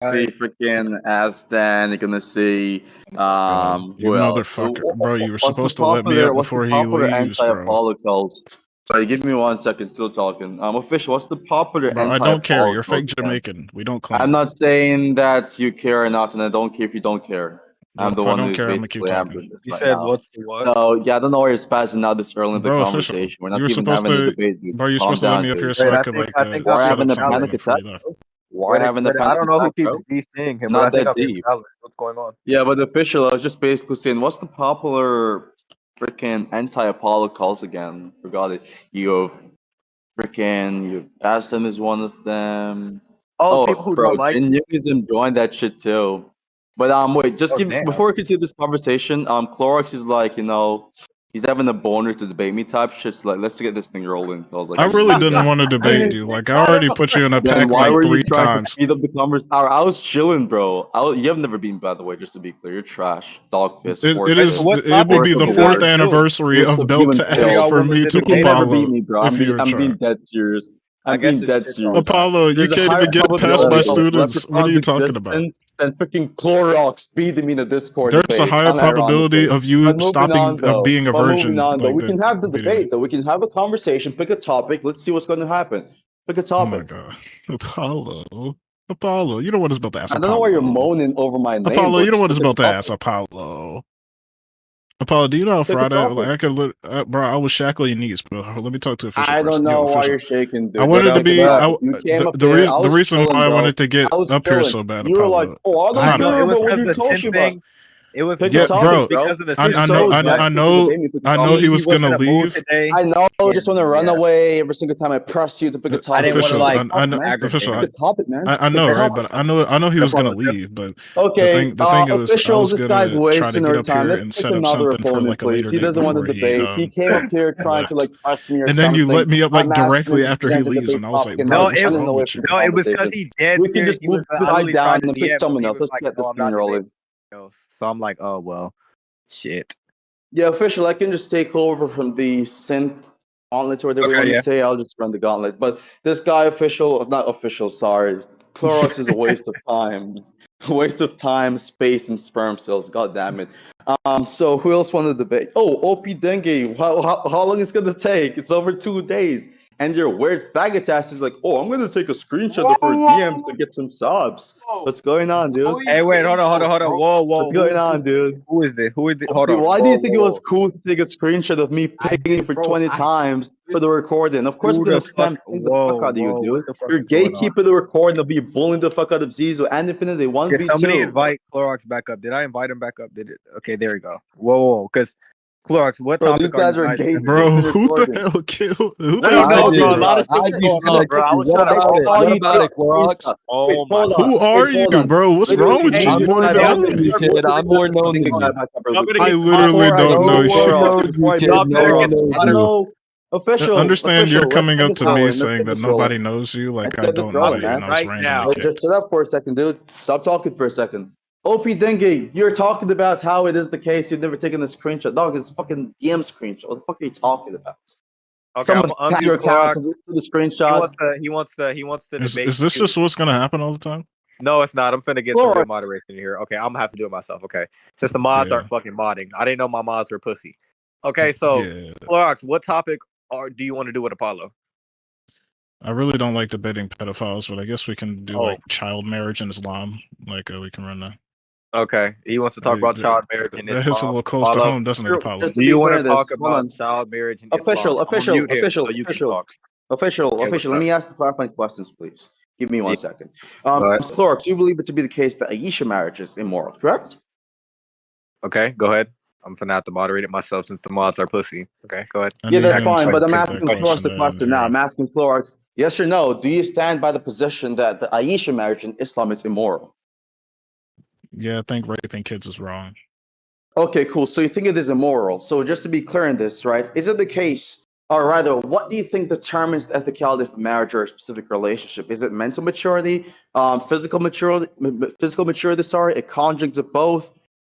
see freaking Aston. You're gonna see You who else? motherfucker, bro! You were supposed to let me up before he leaves, bro. Anti-apollo. Sorry, give me 1 second. Still talking. Official. What's the popular Bro, I anti-apollo? don't care. You're fake Jamaican. We don't claim. I'm not saying that you care or not, and I don't care if you don't care. Well, I'm the if I one don't who's care, I'm gonna keep basically talking. handling this You right said now. what's the what? So yeah, I don't know why you're spazzing out this early in the Bro, conversation. official. We're not You were even supposed having a to, debate, dude. bro. You're Calm supposed to let down, me up dude. here so Wait, I I could think- like I think We're I'm having a set something panic before attack. you left. We're having a I panic don't know who attack, keeps bro. DCing him, but Not I think that I'm deep. invalid. What's going on? Yeah, but the official, I was just basically saying, what's the popular freaking anti-Apollo calls again? Forgot it. You Aston is one of them. Oh, people who bro, don't like Jin you. Young is enjoying that shit too. But wait, just Oh, damn. before we continue this conversation, Clorox is like, he's having a boner to debate me type shit. So like, let's get this thing rolling. I was like, I really didn't want to debate you. Like, I already put you in a then pack why like were you 3 trying to times. speed up the conversation? I was chilling, bro. You have never been, by the way, just to be clear. You're trash. Dog piss. It horse is. shit. It will be the What topic 4th you anniversary Waste of of belt human to skill. ass Y'all for wanted me to to You can never beat Apollo. me, bro. If you're I'm being trying. dead serious. I I'm guess being it's dead shit serious. talk. Apollo, you There's a can't higher even get past my probability of students. What are you Leprechaun's talking about? existence than freaking Clorox beating me in a Discord There's debate. a higher probability of you stopping of being a virgin. Though, we Like can have the beating me. debate. Though we can have a conversation. Pick a topic. Let's see what's going to happen. Pick a Oh my topic. god, Apollo, you know what is about to ask I Apollo. don't know why you're moaning over my name. Apollo, you know what is pick a about to ask Apollo. Apollo, do you know how Pick a Friday? topic. Like I could, bro. I was shackling your knees, bro. Let me talk to official I first. don't know Yo, why official. you're shaking, dude. I wanted to be. You came up there. The reason why I wanted to get I was up here chilling. so bad, You were like, Apollo. "Oh, I I'm don't not. care it was about what because you're the sin talking about." thing. It was Pick Yeah, a topic, bro. because of the I sin know. thing. I know. I know he was wasn't gonna in a mood leave. today. I know. I just want to run Yeah. away every single time I press you to pick a topic. I didn't want to Official. like I know. aggravate Official. him. Pick a topic, man. I know, right? But I know he was gonna leave. But Okay, the thing was, I officials, was this guy's gonna try to wasting get our up time. here Let's and pick set up another something for opponent, like a please. later He date doesn't want to before debate. He came up here trying to left. like press me or And something. then you let me up like I'm asking directly him to after he present the leaves, debate and I was like, topic, and bro, now No, he's what's it running wrong away with from you? the no, it was because conversation. he dead We can serious. just He move was the guy literally down trying to and pick DM, but someone he else. was Let's like, get "No, this I'm thing not debating rolling. else." So I'm like, "Oh well, shit." Yeah, official. I can just take over from the synth gauntlet or whatever you want Okay, to yeah. say. I'll just run the gauntlet. But this guy, not official. Sorry, Clorox is a waste of time. A waste of time, space, and sperm cells. God damn it. So who else wanted to debate? Oh, OP Dengue. How long is it gonna take? It's over 2 days. And your weird faggot ass is like, oh, I'm gonna take a screenshot of her DMs to get some subs. What's going on, dude? Hey, wait, hold on. Whoa. What's going on, dude? Who is this? Okay, Hold on. why do you think it was Whoa. cool to take a screenshot of me pinging for 20 times for the recording? Of course, Who we're gonna the fuck? spam ping the fuck out of you, What dude. the fuck You're is going on? gatekeeper the recording. They'll be bullying the fuck out of Zizo and Infinity Did somebody 1v2. invite Clorox back up? Did I invite him back up? Did it? Okay, there we go. Whoa. Because Clorox, what Bro, topic these are you guys are guys? Bro, gatekeeping the who the recording. hell killed? Who the Let hell me know, killed bro. A you? lot of shit is going on, bro. I was trying to. Who are you, bro? What's wrong with you? Hey, You don't even know me. I'm more known than you. I literally don't know shit. Y'all better get the I don't know. Official. Understand you're Let's coming get up this to me rolling. Let's saying get that this nobody rolling. knows you, like Let's I get this don't know rolling, you, man. and I was right randomly now. kicked. Just shut up for a second, dude. Stop talking for a second. OP Dengue, you're talking about how it is the case you've never taken a screenshot. Dog, it's a fucking DM screenshot. What the fuck are you talking about? Okay, Someone I'm tag your unmute account Clorox. to the He screenshot. wants to Is debate. this just what's gonna happen all the time? No, it's not. I'm finna get some Clorox. real moderation here. Okay, I'm gonna have to do it myself. Okay, since the mods Yeah. aren't fucking modding, I didn't know my mods were pussy. Okay, so Yeah. Clorox, what topic do you want to do with Apollo? I really don't like debating pedophiles, but I guess we can do Oh. like child marriage in Islam. Like we can run that. Okay, he wants to talk about child marriage in That hits a Islam. little close to Apollo, home, doesn't it, Apollo? Just do to you be want clear to on talk this, hold about on. child marriage in Official. Islam? I'm gonna mute him so you can talk. Official. Okay, what's Let up? me ask the clarifying questions, please. Give me 1 Yeah. second. Go ahead. Clorox, you believe it to be the case that Aisha marriage is immoral, correct? Okay, go ahead. I'm finna have to moderate it myself since the mods are pussy. Okay, go ahead. Yeah, that's him fine, to but I'm get asking that Clorox the question question now. here. I'm asking Clorox, yes or no, do you stand by the position that the Aisha marriage in Islam is immoral? Yeah, I think raping kids is wrong. Okay, cool. So you think it is immoral. So just to be clear in this, right? Is it the case, or rather, what do you think determines the ethicality of a marriage or a specific relationship? Is it mental maturity, physical maturity, sorry, a conjunct of both?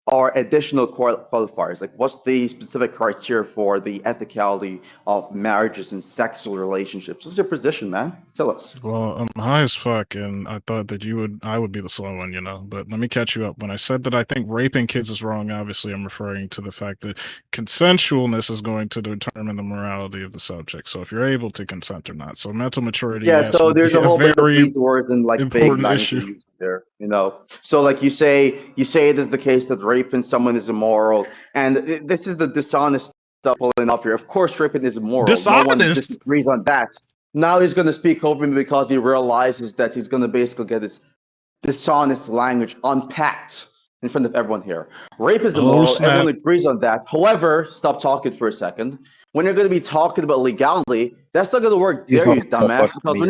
or additional qualifiers? Like, what's the specific criteria for the ethicality of marriages and sexual relationships? What's your position, man? Tell us. Well, I'm high as fuck, and I thought that I would be the slow one, But let me catch you up. When I said that I think raping kids is wrong, obviously I'm referring to the fact that consensualness is going to determine the morality of the subject. So if you're able to consent or not. So mental maturity, Yeah, yes, so would there's be a whole bunch of very these words and like vague important language issue. used there, So like you say it is the case that raping someone is immoral, and this is the dishonest stuff pulling off here. Of course, raping is immoral. No one Dishonest. disagrees on that. Now he's going to speak over me because he realizes that he's going to basically get his dishonest language unpacked in front of everyone here. Rape is immoral. Everyone agrees on that. However, stop talking for a second. When you're going to be talking about legality, that's not going to work there, you dumbass. Because when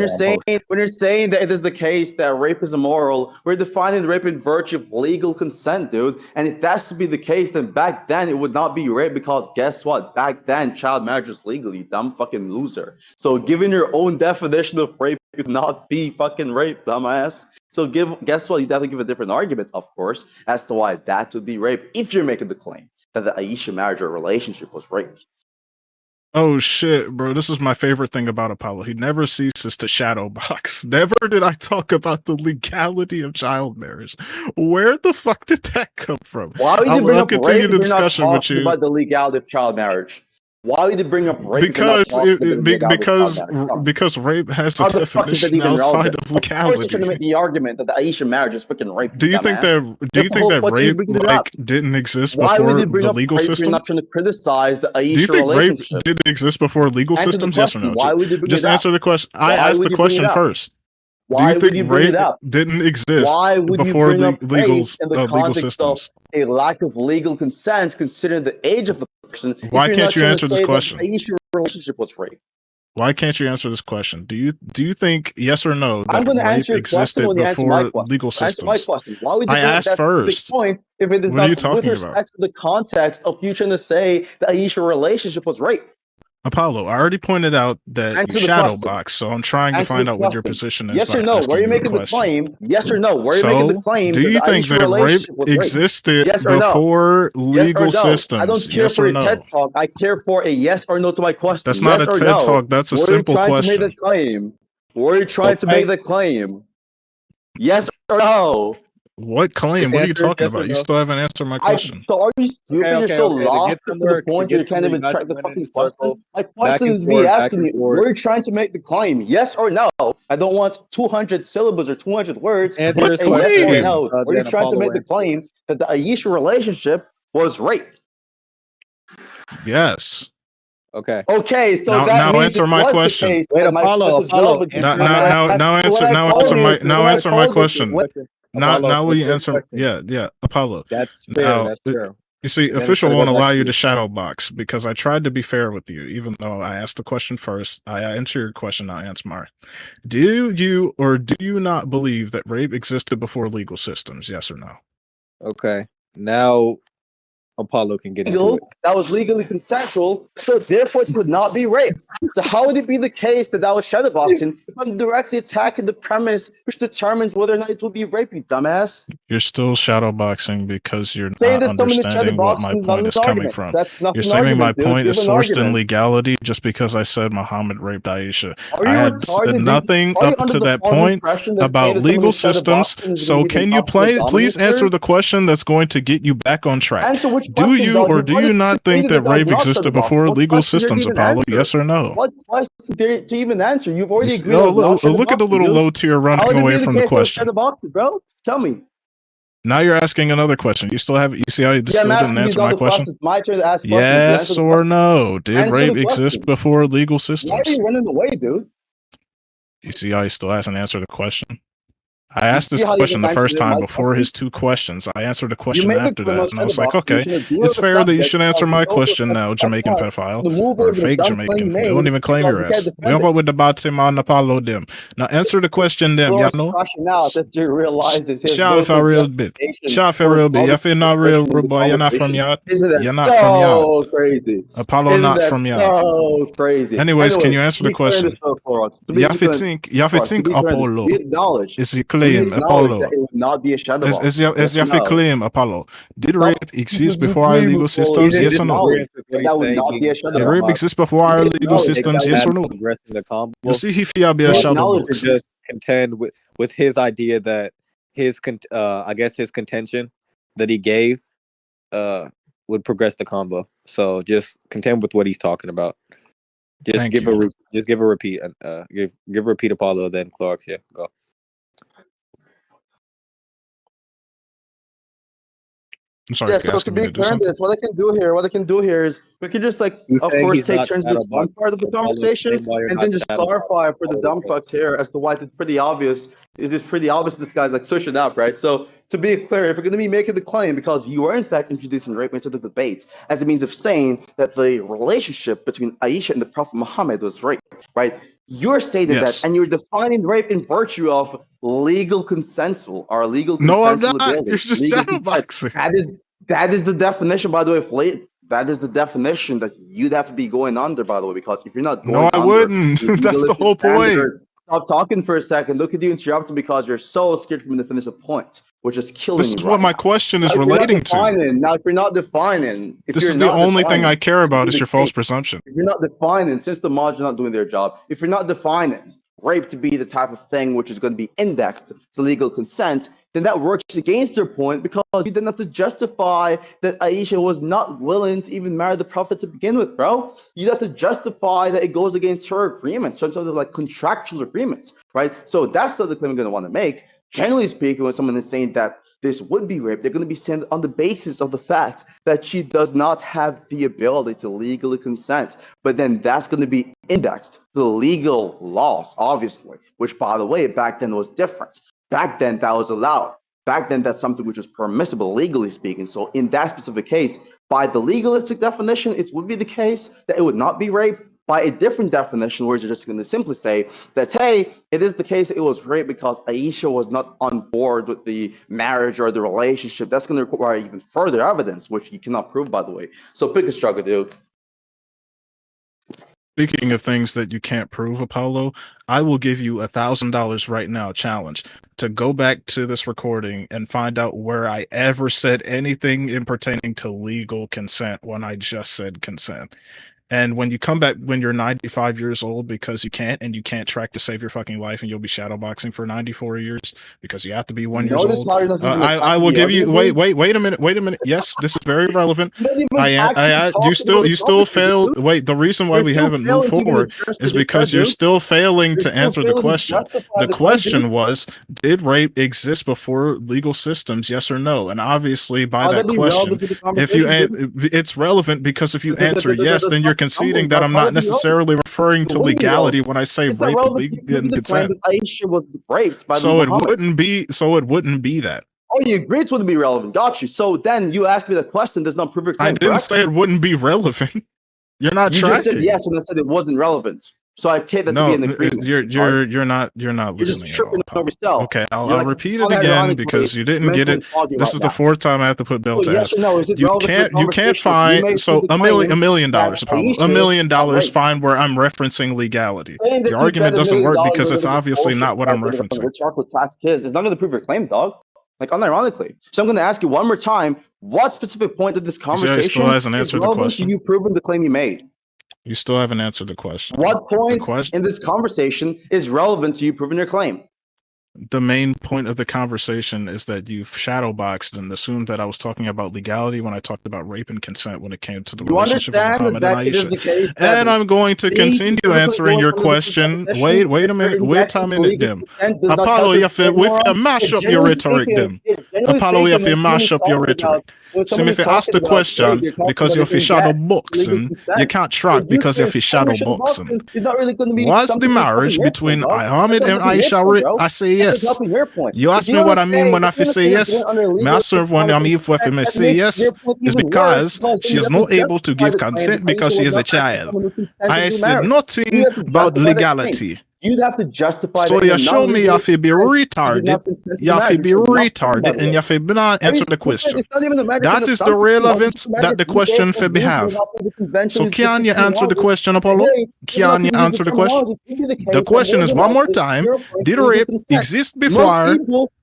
you're saying that it is the case that rape is immoral, we're defining rape in virtue of legal consent, dude. And if that's to be the case, then back then it would not be rape, because guess what? Back then, child marriage was legal, you dumb fucking loser. So given your own definition of rape, it would not be fucking rape, dumbass. So guess what? You'd have to give a different argument, of course, as to why that would be rape if you're making the claim that the Aisha marriage or relationship was rape. Oh shit, bro. This is my favorite thing about Apollo. He never ceases to shadow box. Never did I talk about the legality of child marriage. Where the fuck did that come from? Why would you bring up continue rape the if you're not discussion with talking you about the legality of child marriage? Why would you bring up rape because because rape has a definition outside of legality. Of course, you're make the argument that the Aisha marriage is freaking rape. Do you think that rape didn't exist before the legal system? You're not trying to criticize the Aisha Do you think relationship. rape did exist before legal systems? Yes or no? Why would you bring Just it answer up? the question. I asked the question first. Why Do you think rape it up? didn't exist Why would before you bring the up legal systems? Of a lack of legal consent, considering the age of the person. Why can't you answer this question? The Aisha relationship was rape. Why can't you answer this question? Do you think yes or no that rape existed before legal systems? Answer my question. Why would you I asked first. Point if it is what are you not with respect to the context of you trying to say the Aisha relationship was rape? Apollo, I already pointed out that you shadow box, so I'm trying to find out what your position is. Yes or no? Where are you making the claim? Yes or no? Where are you making the claim? Do you think that rape existed before legal systems? I don't care for a TED talk. I care for a yes or no to my question. That's not a TED talk. That's a simple question. Where are you trying to make the claim? Where are you trying to make the claim? Yes or no? What claim? What are you talking about? You still haven't answered my question. So are you stupid? You're so lost to the point you can't even track the fucking question. My question is me asking you, were you trying to make the claim? Yes or no? I don't want 200 syllables or 200 words. What claim? Yes or no? Were you trying to make the claim that the Aisha relationship was rape? Yes. Okay. Okay. So now answer my question. Wait, Apollo. Now answer my question. Now will you answer? Yeah, Apollo. That's fair. That's fair. You see, official won't allow you to shadow box because I tried to be fair with you, even though I asked the question first. I answer your question, I answer mine. Do you not believe that rape existed before legal systems? Yes or no? Okay. Now Apollo can get into it. That was legally consensual, so therefore it would not be rape. So how would it be the case that was shadowboxing if I'm directly attacking the premise which determines whether or not it will be rape, you dumbass? You're still shadowboxing because you're not understanding what my point is coming from. You're saying my point is sourced in legality just because I said Muhammad raped Aisha. I had said nothing up to that point about legal systems. So can you please answer the question that's going to get you back on track? Do you or do you not think that rape existed before legal systems, Apollo? Yes or no? What question to even answer? You've already agreed. Look at the little low tier running away from the question. Bro, tell me. Now you're asking another question. You still see how you still didn't answer my question? It's my turn to ask questions. Yes or no? Did rape exist before legal systems? Why are you running away, dude? You see how he still hasn't answered the question? I asked this question the first time before his two questions. I answered a question after that, and I was like, okay, it's fair that you should answer my question now, Jamaican pedophile, or fake Jamaican. We don't even claim your ass. We have with the Batim on Apollo them. Now answer the question, them, you know? Shout for real bit. Shout for real bit. If you're not real, boy, you're not from yard. You're not from yard. Crazy. Apollo not from yard. So crazy. Anyways, can you answer the question? Y'all think Apollo is it clear claim, Apollo? That it would not be a shadow box. Is your claim, Apollo? Did rape exist before our legal systems? Yes or no? That would not be a shadow box. Did rape exist before our legal systems? Yes or no? You see, he fear be a shadow box. Just contend with his idea that I guess his contention that he gave would progress the combo. So just contend with what he's talking about. Just give a repeat. Give a repeat Apollo, then Clorox. Yeah, go. I'm sorry. Yeah, so to be clear on this, what I can do here is we can just of course take turns this one part of the conversation and then just clarify for the dumb fucks here as to why it's pretty obvious. It is pretty obvious this guy's like switching up, right? So to be clear, if you're going to be making the claim because you are in fact introducing rape into the debate as a means of saying that the relationship between Aisha and the Prophet Muhammad was rape, right? You're stating that, and you're defining rape in virtue of legal consensual or legal consensual. No, I'm not. You're just shadow boxing. That is the definition, by the way, that is the definition that you'd have to be going under, by the way, because if you're not going I wouldn't. That's the whole point. Stop talking for a second. Look at you interrupting because you're so scared for me to finish a point, which is killing me. This is what my question is relating to. Now, if you're not defining, this is the only thing I care about is your false presumption. If you're not defining, since the mods are not doing their job, if you're not defining rape to be the type of thing which is going to be indexed to legal consent, then that works against your point because you didn't have to justify that Aisha was not willing to even marry the Prophet to begin with, bro. You have to justify that it goes against her agreements, some sort of like contractual agreements, right? So that's the claim I'm going to want to make. Generally speaking, when someone is saying that this would be rape, they're going to be saying on the basis of the fact that she does not have the ability to legally consent. But then that's going to be indexed to the legal laws, obviously, which, by the way, back then was different. Back then, that was allowed. Back then, that's something which was permissible, legally speaking. So in that specific case, by the legalistic definition, it would be the case that it would not be rape. By a different definition, where you're just going to simply say that, hey, it is the case it was rape because Aisha was not on board with the marriage or the relationship. That's going to require even further evidence, which you cannot prove, by the way. So pick a struggle, dude. Speaking of things that you can't prove, Apollo, I will give you $1,000 right now, challenge, to go back to this recording and find out where I ever said anything in pertaining to legal consent when I just said consent. And when you come back when you're 95 years old because you can't track to save your fucking life and you'll be shadowboxing for 94 years because you have to be 1 year old. I will give you wait a minute. Yes, this is very relevant. You still failed. Wait, the reason why we haven't moved forward is because you're still failing to answer the question. The question was, did rape exist before legal systems? Yes or no? And obviously by that question, it's relevant because if you answer yes, then you're conceding that I'm not necessarily referring to legality when I say rape and consent. Aisha was raped by so it wouldn't be that. Oh, you agreed it wouldn't be relevant. Got you. So then you asked me the question does not prove your claim. I didn't say it wouldn't be relevant. You're not tracking. You just said yes, and I said it wasn't relevant. So I take that to be an agreement. You're not listening at all. Okay, I'll repeat it again because you didn't get it. This is the fourth time I have to put belt to ass. You can't find so $1 million, Apollo. $1 million find where I'm referencing legality. The argument doesn't work because it's obviously not what I'm referencing. It's not going to prove your claim, dog. Like unironically. So I'm going to ask you one more time: what specific point of this conversation still hasn't answered the question? You proven the claim you made? You still haven't answered the question. What point in this conversation is relevant to you proving your claim? The main point of the conversation is that you've shadowboxed and assumed that I was talking about legality when I talked about rape and consent when it came to the relationship of Muhammad and Aisha. And I'm going to continue answering your question. Wait a minute. Wait a minute, Dim. Apollo, we have to mash up your rhetoric, Dim. Apollo, we have to mash up your rhetoric. So if you ask the question because you're shadow boxing, you can't track because you're shadow boxing. Was the marriage between Muhammad and Aisha rape? I say yes. You ask me what I mean when I say yes. May I serve one I mean if I say yes is because she is not able to give consent because she is a child. I said nothing about legality. You'd have to justify so that. you show me you have to be retarded. You have to be retarded, and you have to not answer the question. It's not even the American That is the relevance that the question for be have. So can you answer the question, Apollo? Can you answer the question? The question is one more time: did rape exist before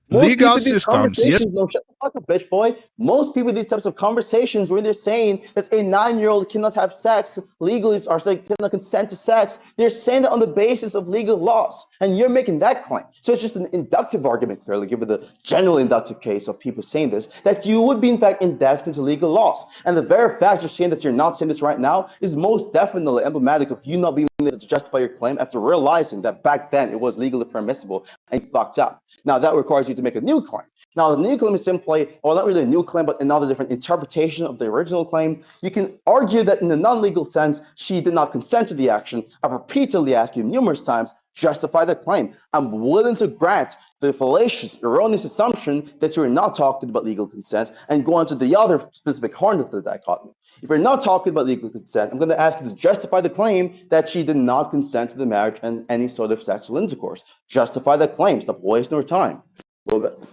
legal systems? Yes. No, shut the fuck up, bitch boy. Most people in these types of conversations where they're saying that a 9-year-old cannot have sex legally or cannot consent to sex, they're saying that on the basis of legal laws, and you're making that claim. So it's just an inductive argument, clearly, given the general inductive case of people saying this, that you would be in fact indexed into legal laws. And the very fact you're saying that you're not saying this right now is most definitely emblematic of you not being able to justify your claim after realizing that back then it was legally permissible and you fucked up. Now that requires you to make a new claim. Now, the new claim is simply, well, not really a new claim, but another different interpretation of the original claim. You can argue that in a non-legal sense, she did not consent to the action. I've repeatedly asked you numerous times, justify the claim. I'm willing to grant the fallacious, erroneous assumption that you're not talking about legal consent and go on to the other specific horn of the dichotomy. If you're not talking about legal consent, I'm going to ask you to justify the claim that she did not consent to the marriage and any sort of sexual intercourse. Justify that claim. Stop wasting our time. A little bit.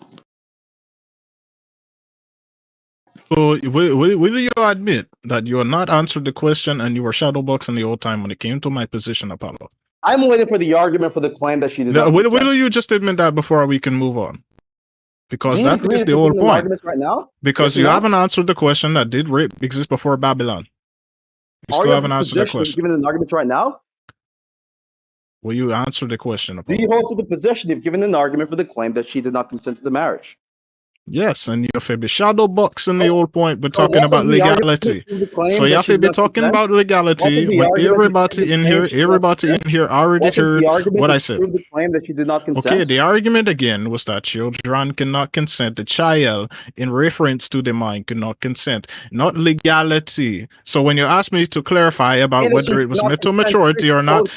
So will you admit that you are not answered the question and you were shadowboxing the whole time when it came to my position, Apollo? I'm waiting for the argument for the claim that she did not consent. Will you just admit that before we can move on? Because that is the whole point. Right now? Because you haven't answered the question that did rape exist before Babylon. You still haven't answered the question. Given an argument right now? Will you answer the question, Apollo? Do you hold to the position you've given an argument for the claim that she did not consent to the marriage? Yes, and you have to be shadow boxing the whole point. We're talking about legality. So you have to be talking about legality when everybody in here already heard what I said. The claim that she did not consent. Okay, the argument again was that children cannot consent. The child, in reference to the mind, cannot consent, not legality. So when you ask me to clarify about whether it was mental maturity or not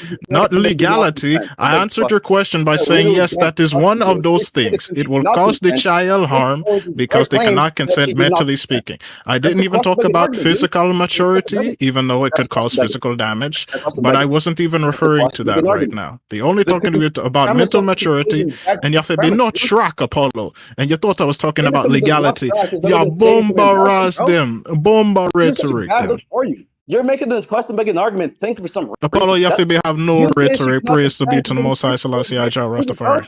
legality, I answered your question by saying yes, that is one of those things. It will cause the child harm because they cannot consent mentally speaking. I didn't even talk about physical maturity, even though it could cause physical damage, but I wasn't even referring to that right now. The only talking about mental maturity, and you have to be not track, Apollo, and you thought I was talking about legality. You bombarras them, bomba rhetoric them. You're making the question, making an argument. Thank you for some. Apollo, you have to have no rhetoric. Praise to be to the Most High Selassie Jah Rastafari.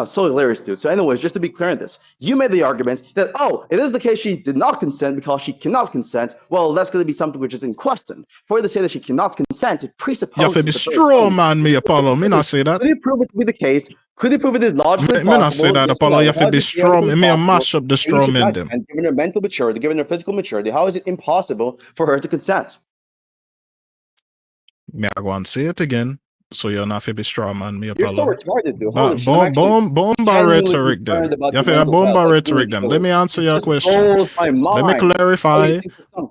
So hilarious, dude. So anyways, just to be clear on this, you made the argument that, oh, it is the case she did not consent because she cannot consent. Well, that's going to be something which is in question. For you to say that she cannot consent, it presupposes... You have to be straw man me, Apollo. Me not say that. Could you prove it to be the case? Could you prove it is logically possible? Me not say that, Apollo. You have to be straw. Me mash up the straw men them. And given her mental maturity, given her physical maturity, how is it impossible for her to consent? Me I go and say it again. So you're not to be straw man, me Apollo. You're so retarded, dude. Bomba rhetoric them. You have to bomba rhetoric them. Let me answer your question. Let me clarify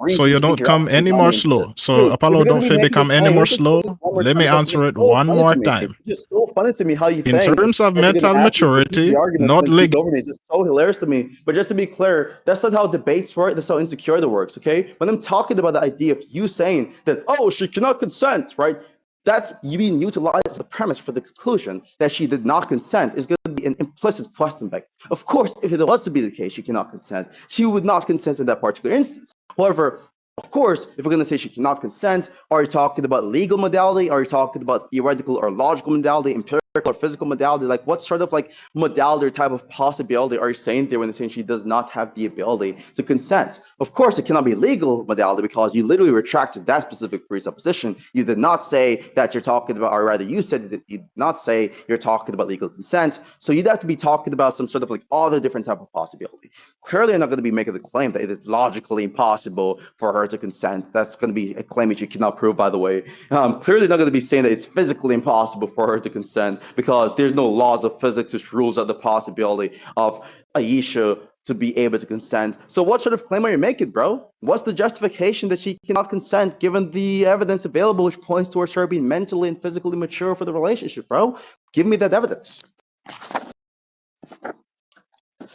so you don't come any more slow. So Apollo don't become any more slow. Let me answer it one more time. It's just so funny to me how you think. In terms of mental maturity, not legal. It's just so hilarious to me. But just to be clear, that's not how debates work. That's how insecurity works, okay? When I'm talking about the idea of you saying that, oh, she cannot consent, right? That's you being utilized as a premise for the conclusion that she did not consent is going to be an implicit question back. Of course, if it was to be the case she cannot consent, she would not consent in that particular instance. However, of course, if we're going to say she cannot consent, are you talking about legal modality? Are you talking about theoretical or logical modality, empirical or physical modality? Like what sort of like modality or type of possibility are you saying there when you're saying she does not have the ability to consent? Of course, it cannot be legal modality because you literally retracted that specific presupposition. You did not say that you're talking about, or rather you said that you did not say you're talking about legal consent. So you'd have to be talking about some sort of like other different type of possibility. Clearly, you're not going to be making the claim that it is logically impossible for her to consent. That's going to be a claim that you cannot prove, by the way. Clearly not going to be saying that it's physically impossible for her to consent because there's no laws of physics which rules out the possibility of Aisha to be able to consent. So what sort of claim are you making, bro? What's the justification that she cannot consent given the evidence available which points towards her being mentally and physically mature for the relationship, bro? Give me that evidence.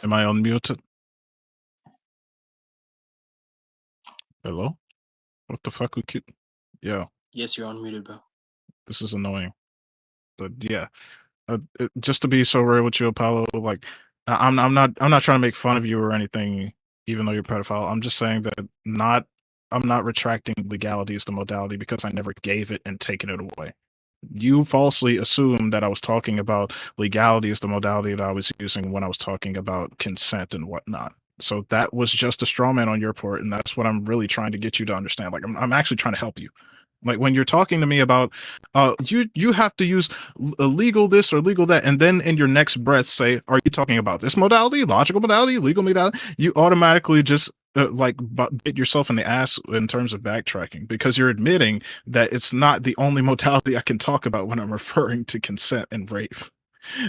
Am I unmuted? Hello? What the fuck we keep? Yeah. Yes, you're unmuted, bro. This is annoying. But yeah, just to be so real with you, Apollo, like I'm not trying to make fun of you or anything, even though you're a pedophile. I'm just saying that I'm not retracting legality as the modality because I never gave it and taken it away. You falsely assumed that I was talking about legality as the modality that I was using when I was talking about consent and whatnot. So that was just a straw man on your part, and that's what I'm really trying to get you to understand. Like I'm actually trying to help you. Like when you're talking to me about, you have to use legal this or legal that, and then in your next breath say, "Are you talking about this modality, logical modality, legal modality?" You automatically just bit yourself in the ass in terms of backtracking because you're admitting that it's not the only modality I can talk about when I'm referring to consent and rape.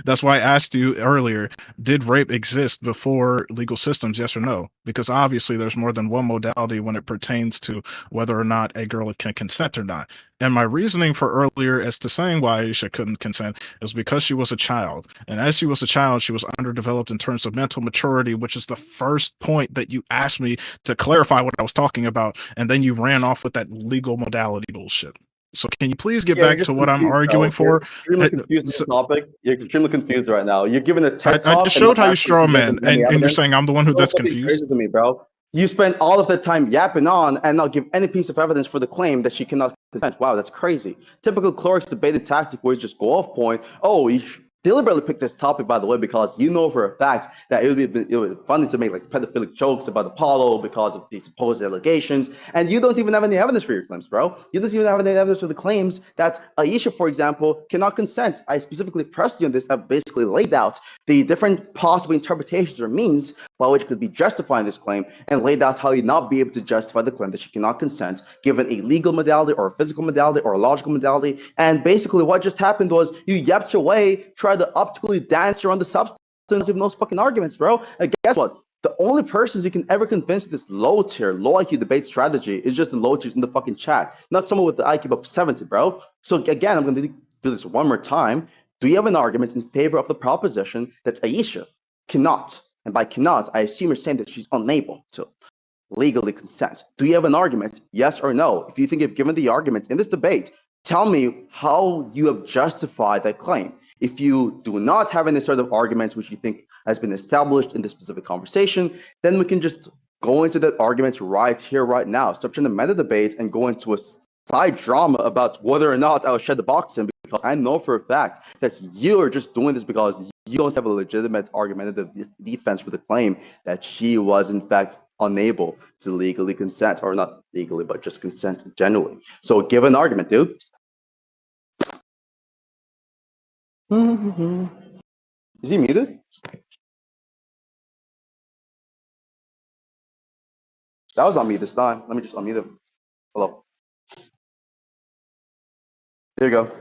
That's why I asked you earlier, did rape exist before legal systems, yes or no? Because obviously there's more than one modality when it pertains to whether or not a girl can consent or not. And my reasoning for earlier as to saying why she couldn't consent is because she was a child. And as she was a child, she was underdeveloped in terms of mental maturity, which is the first point that you asked me to clarify what I was talking about. And then you ran off with that legal modality bullshit. So can you please get back to what I'm arguing for? You're extremely confused on the topic. You're extremely confused right now. You're giving a TED I talk. just showed how you straw man, and you're saying I'm the one who that's confused. Crazy to me, bro. You spend all of that time yapping on and not give any piece of evidence for the claim that she cannot consent. Wow, that's crazy. Typical Clorox debated tactic where you just go off point. Oh, you deliberately picked this topic, by the way, because you know for a fact that it would be funny to make like pedophilic jokes about Apollo because of the supposed allegations, and you don't even have any evidence for your claims, bro. You don't even have any evidence for the claims that Aisha, for example, cannot consent. I specifically pressed you on this. I've basically laid out the different possible interpretations or means by which could be justifying this claim, and laid out how you not be able to justify the claim that she cannot consent, given a legal modality or a physical modality or a logical modality. And basically, what just happened was you yapped your way, tried to optically dance around the substance of those fucking arguments, bro. And guess what? The only persons you can ever convince this low tier, low IQ debate strategy is just the low tiers in the fucking chat, not someone with the IQ of 70, bro. So again, I'm going to do this one more time. Do you have an argument in favor of the proposition that Aisha cannot, and by cannot, I assume you're saying that she's unable to legally consent? Do you have an argument, yes or no? If you think you've given the argument in this debate, tell me how you have justified that claim. If you do not have any sort of argument which you think has been established in this specific conversation, then we can just go into that argument right here, right now. Stop trying to meta debate and go into a side drama about whether or not I'll shed the box in, because I know for a fact that you are just doing this because you don't have a legitimate argumentative defense for the claim that she was in fact unable to legally consent, or not legally, but just consent generally. So give an argument, dude. Is he muted? That was on me this time. Let me just unmute him. Hello. There you go.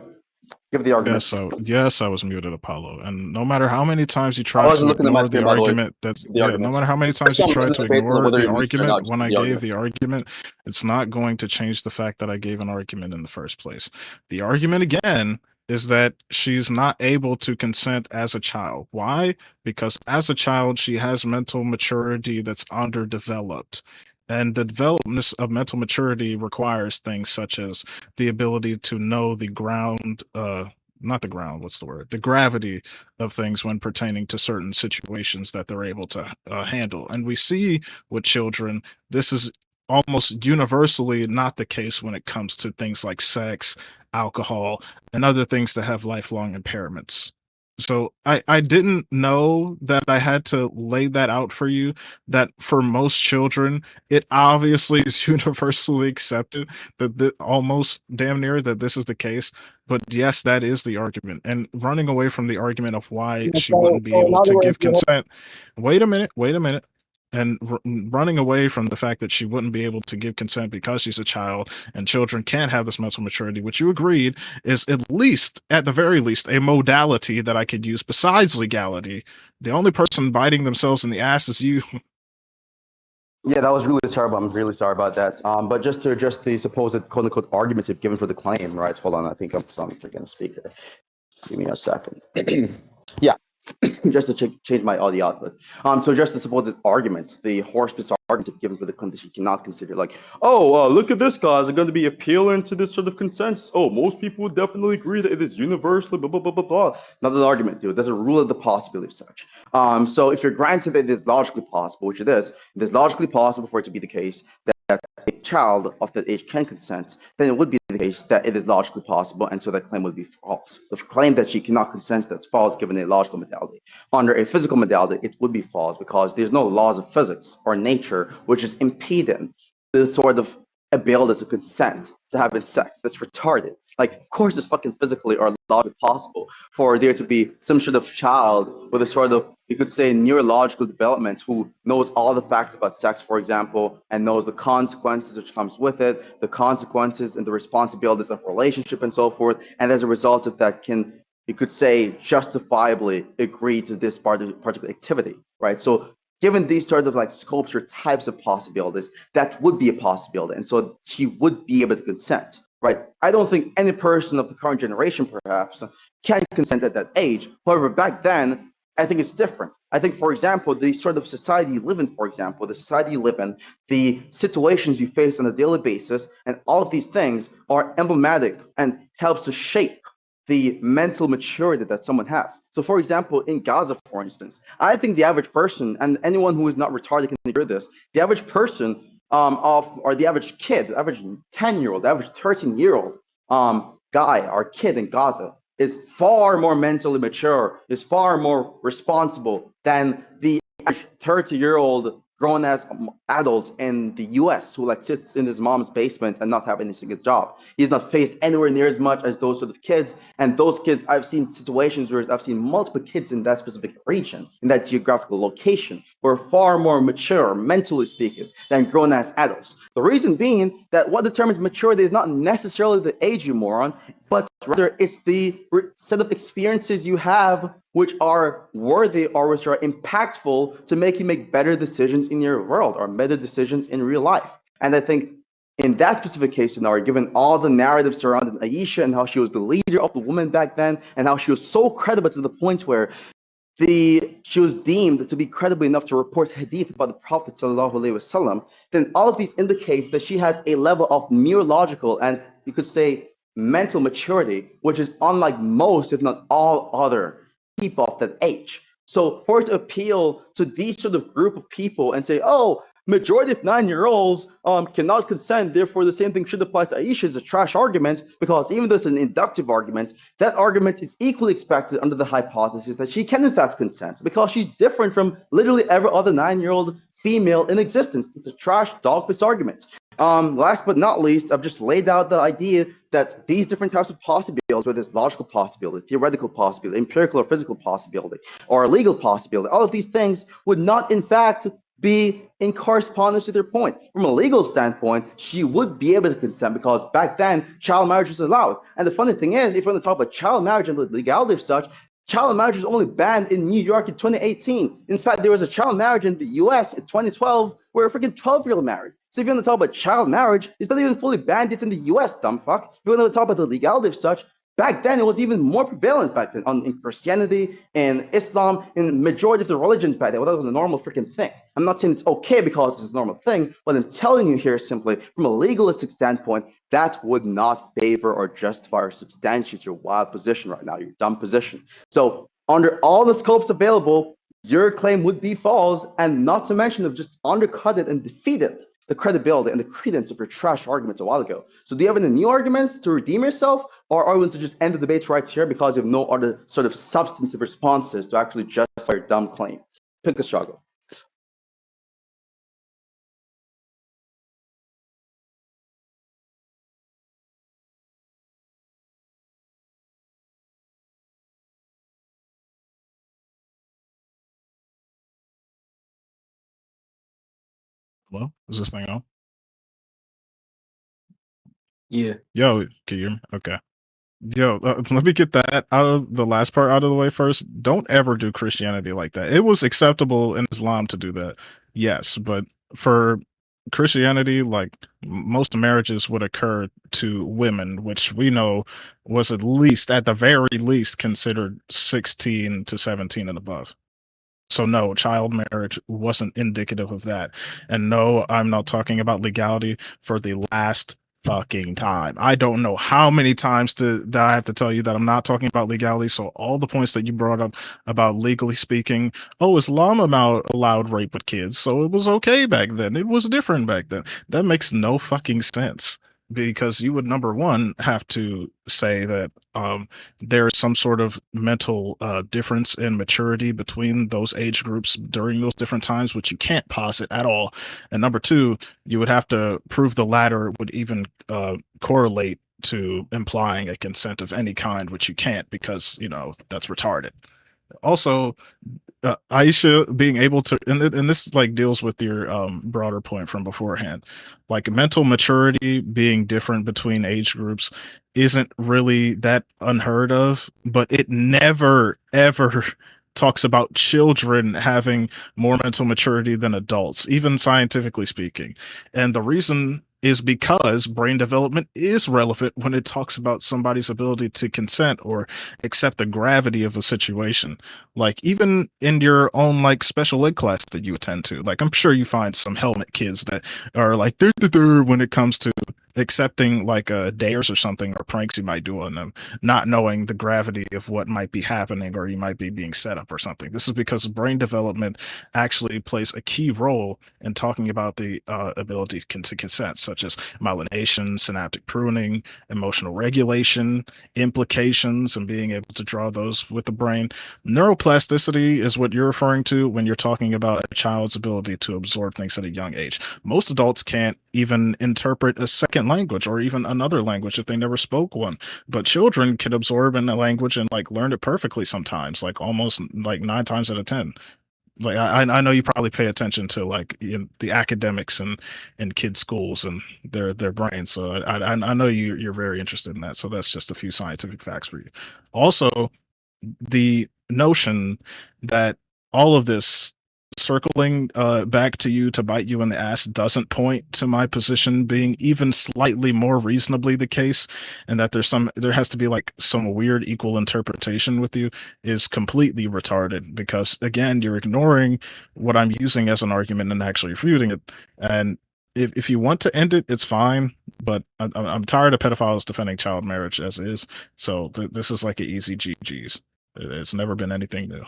Give the argument. Yes, I was muted, Apollo. And no matter how many times you try to ignore the argument, no matter how many times you try to ignore the argument when I gave the argument, it's not going to change the fact that I gave an argument in the first place. The argument again is that she's not able to consent as a child. Why? Because as a child, she has mental maturity that's underdeveloped. And the development of mental maturity requires things such as the ability to know the ground, not the ground, what's the word? The gravity of things when pertaining to certain situations that they're able to handle. And we see with children, this is almost universally not the case when it comes to things like sex, alcohol, and other things that have lifelong impairments. So I didn't know that I had to lay that out for you, that for most children, it obviously is universally accepted that almost damn near that this is the case. But yes, that is the argument. And running away from the argument of why she wouldn't be able to give consent. Wait a minute. And running away from the fact that she wouldn't be able to give consent because she's a child and children can't have this mental maturity, which you agreed is at the very least, a modality that I could use besides legality. The only person biting themselves in the ass is you. Yeah, that was really terrible. I'm really sorry about that. But just to address the supposed quote unquote argument you've given for the claim, right? Hold on, I think I'm freaking speaker. Give me a second. Yeah. just to change my audio output. So just to support this argument, the horse argument given for the claim that she cannot consider, like, oh, look at this, guys, are going to be appealing to this sort of consensus. Oh, most people would definitely agree that it is universally blah blah blah blah blah. Not an argument, dude. There's a rule of the possibility of such. So if you're granted that it is logically possible, which it is logically possible for it to be the case that a child of that age can consent, then it would be the case that it is logically possible, and so that claim would be false. The claim that she cannot consent, that's false given a logical modality. Under a physical modality, it would be false because there's no laws of physics or nature which is impeding the sort of ability to consent to having sex. That's retarded. Like, of course, it's fucking physically or logically possible for there to be some sort of child with a sort of, you could say, neurological development who knows all the facts about sex, for example, and knows the consequences which comes with it, the consequences and the responsibilities of relationship and so forth. And as a result of that, can, you could say, justifiably agree to this particular activity, right? So given these sorts of like scopes or types of possibilities, that would be a possibility. And so she would be able to consent, right? I don't think any person of the current generation, perhaps, can consent at that age. However, back then, I think it's different. I think, for example, the sort of society you live in, for example, the society you live in, the situations you face on a daily basis, and all of these things are emblematic and helps to shape the mental maturity that someone has. So, for example, in Gaza, for instance, I think the average person, and anyone who is not retarded can hear this, the average person or the average kid, the average 10-year-old, the average 13-year-old guy or kid in Gaza is far more mentally mature, is far more responsible than the 30-year-old grown as adult in the US who like sits in his mom's basement and not have any single job. He's not faced anywhere near as much as those sort of kids. And those kids, I've seen situations where I've seen multiple kids in that specific region, in that geographical location, who are far more mature, mentally speaking, than grown as adults. The reason being that what determines maturity is not necessarily the age, you moron, but rather it's the set of experiences you have which are worthy or which are impactful to make you make better decisions in your world or better decisions in real life. And I think in that specific case scenario, given all the narratives surrounding Aisha and how she was the leader of the women back then and how she was so credible to the point where she was deemed to be credible enough to report hadith about the Prophet ﷺ, then all of these indicates that she has a level of neurological and you could say mental maturity, which is unlike most, if not all other people of that age. So for it to appeal to these sort of group of people and say, oh, majority of 9-year-olds cannot consent, therefore the same thing should apply to Aisha is a trash argument, because even though it's an inductive argument, that argument is equally expected under the hypothesis that she can in fact consent, because she's different from literally every other 9-year-old female in existence. It's a trash dog-piss argument. Last but not least, I've just laid out the idea that these different types of possibilities, whether it's logical possibility, theoretical possibility, empirical or physical possibility, or legal possibility, all of these things would not in fact be in correspondence to their point. From a legal standpoint, she would be able to consent because back then, child marriage was allowed. And the funny thing is, if you want to talk about child marriage and the legality of such, child marriage was only banned in New York in 2018. In fact, there was a child marriage in the US in 2012 where a freaking 12-year-old married. So if you want to talk about child marriage, it's not even fully banned. It's in the US, dumb fuck. If you want to talk about the legality of such, back then it was even more prevalent back then in Christianity and Islam and majority of the religions back then. Well, that was a normal freaking thing. I'm not saying it's okay because it's a normal thing, but I'm telling you here simply from a legalistic standpoint, that would not favor or justify or substantiate your wild position right now, your dumb position. So under all the scopes available, your claim would be false, and not to mention have just undercut and defeated the credibility and the credence of your trash arguments a while ago. So do you have any new arguments to redeem yourself, or are you going to just end the debate right here because you have no other sort of substantive responses to actually justify your dumb claim? Pick a struggle. Hello? Is this thing on? Yeah. Yo, can you hear me? Okay. Yo, let me get that out of the last part out of the way first. Don't ever do Christianity like that. It was acceptable in Islam to do that. Yes, but for Christianity, like most marriages would occur to women, which we know was at least, at the very least, considered 16 to 17 and above. So no, child marriage wasn't indicative of that. And no, I'm not talking about legality for the last fucking time. I don't know how many times that I have to tell you that I'm not talking about legality. So all the points that you brought up about legally speaking, oh, Islam allowed rape with kids, so it was okay back then. It was different back then. That makes no fucking sense, because you would, number one, have to say that there's some sort of mental difference in maturity between those age groups during those different times, which you can't posit at all. And number two, you would have to prove the latter would even correlate to implying a consent of any kind, which you can't, because, that's retarded. Also, Aisha being able to, and this like deals with your broader point from beforehand, like mental maturity being different between age groups isn't really that unheard of, but it never ever talks about children having more mental maturity than adults, even scientifically speaking. And the reason is because brain development is relevant when it talks about somebody's ability to consent or accept the gravity of a situation. Like even in your own like special ed class that you attend to, like I'm sure you find some helmet kids that are like when it comes to accepting like dares or something, or pranks you might do on them, not knowing the gravity of what might be happening, or you might be being set up or something. This is because brain development actually plays a key role in talking about the ability to consent, such as myelination, synaptic pruning, emotional regulation, implications, and being able to draw those with the brain. Neuroplasticity is what you're referring to when you're talking about a child's ability to absorb things at a young age. Most adults can't even interpret a second language or even another language if they never spoke one, but children can absorb in a language and like learn it perfectly sometimes, like almost like 9 times out of 10. Like I know you probably pay attention to like the academics and kids schools and their brains, so I know you're very interested in that. So that's just a few scientific facts for you. Also, the notion that all of this circling back to you to bite you in the ass doesn't point to my position being even slightly more reasonably the case, and that there has to be like some weird equal interpretation with you, is completely retarded, because again, you're ignoring what I'm using as an argument and actually refuting it. And if you want to end it, it's fine, but I'm tired of pedophiles defending child marriage as is, so this is like an easy GG's. It's never been anything new.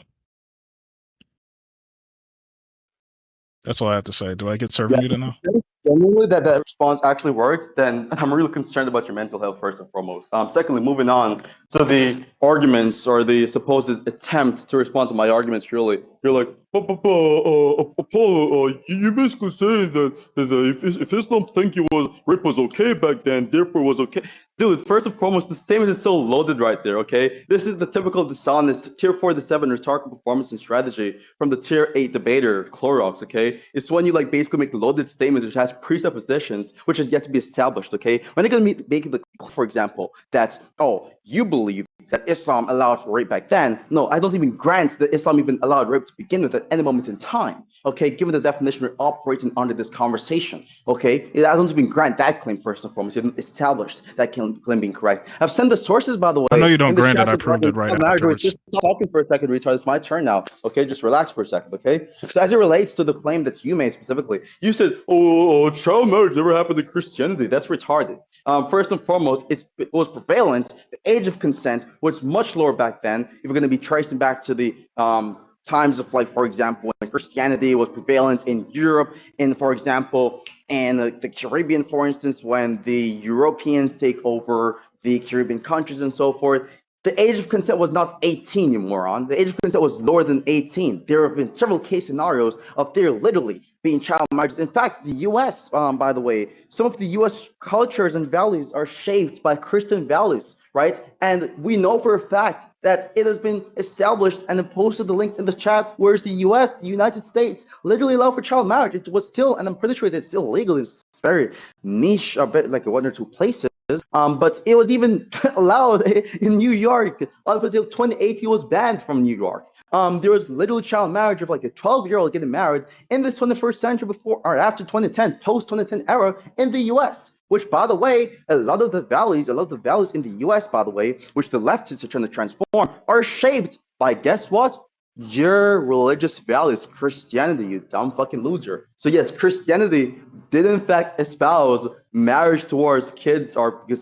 That's all I have to say. Do I get server muted now? Genuinely that response actually works, then I'm really concerned about your mental health first and foremost. Secondly, moving on to the arguments or the supposed attempt to respond to my arguments, really, you're like, Paul, you're basically saying that if Islam think rape was okay back then, therefore it was okay. Dude, first and foremost, the statement is so loaded right there, okay? This is the typical dishonest Tier 4 to 7 rhetorical performance and strategy from the Tier 8 debater, Clorox, okay? It's when you like basically make loaded statements which has presuppositions which is yet to be established, okay? When you're going to make the, for example, that, oh, you believe that Islam allowed for rape back then. No, I don't even grant that Islam even allowed rape to begin with at any moment in time, okay? Given the definition we're operating under this conversation, okay? I don't even grant that claim first and foremost. It's established that claim being correct. I've sent the sources, by the way. I know you don't grant it. I proved it right afterwards. Just talking for a second, retard. It's my turn now. Okay, just relax for a second. Okay. So as it relates to the claim that you made specifically, you said, "Oh, child marriage never happened in Christianity." That's retarded. First and foremost, it was prevalent. The age of consent was much lower back then. If we're going to be tracing back to the times of, like, for example, when Christianity was prevalent in Europe, and for example, in the Caribbean, for instance, when the Europeans take over the Caribbean countries and so forth, the age of consent was not 18, you moron. The age of consent was lower than 18. There have been several case scenarios of there literally being child marriages. In fact, the U.S., by the way, some of the U.S. cultures and values are shaped by Christian values, right? And we know for a fact that it has been established, and I posted the links in the chat, whereas the U.S., the United States, literally allowed for child marriage. It was still, and I'm pretty sure it's still legal. It's very niche, a bit like one or two places. But it was even allowed in New York. Up until 2018, it was banned from New York. There was literally child marriage of like a 12-year-old getting married in this 21st century before or after 2010, post 2010 era in the US. Which, by the way, a lot of the values in the US, by the way, which the leftists are trying to transform, are shaped by, guess what? Your religious values, Christianity, you dumb fucking loser. So yes, Christianity did in fact espouse marriage towards kids, or you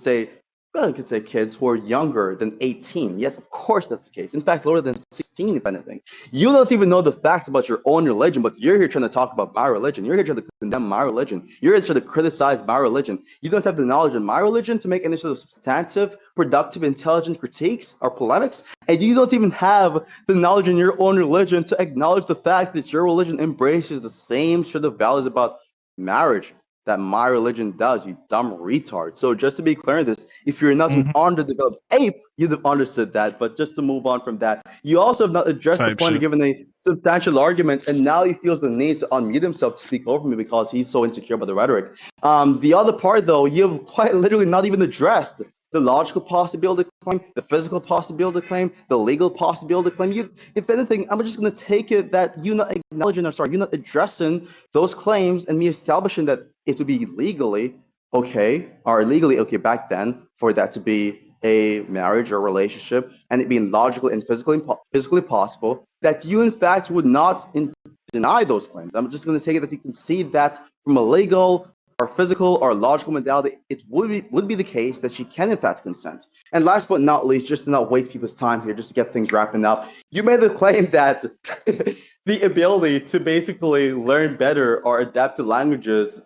could say kids who are younger than 18. Yes, of course that's the case. In fact, lower than 16, if anything. You don't even know the facts about your own religion, but you're here trying to talk about my religion. You're here trying to condemn my religion. You're here trying to criticize my religion. You don't have the knowledge of my religion to make any sort of substantive, productive, intelligent critiques or polemics, and you don't even have the knowledge in your own religion to acknowledge the fact that your religion embraces the same sort of values about marriage that my religion does, you dumb retard. So just to be clear on this, if you're not an underdeveloped ape, you'd have understood that. But just to move on from that, you also have not addressed the point of giving a substantial argument, and now he feels the need to unmute himself to speak over me because he's so insecure by the rhetoric. The other part, though, you have quite literally not even addressed the logical possibility claim, the physical possibility claim, the legal possibility claim. If anything, I'm just going to take it that you're not acknowledging, you're not addressing those claims and me establishing that it would be legally okay, or legally okay back then for that to be a marriage or relationship, and it being logically and physically possible, that you in fact would not deny those claims. I'm just going to take it that you can see that from a legal or physical or logical modality, it would be the case that she can in fact consent. And last but not least, just to not waste people's time here, just to get things wrapping up, you made the claim that the ability to basically learn better or adapt to languages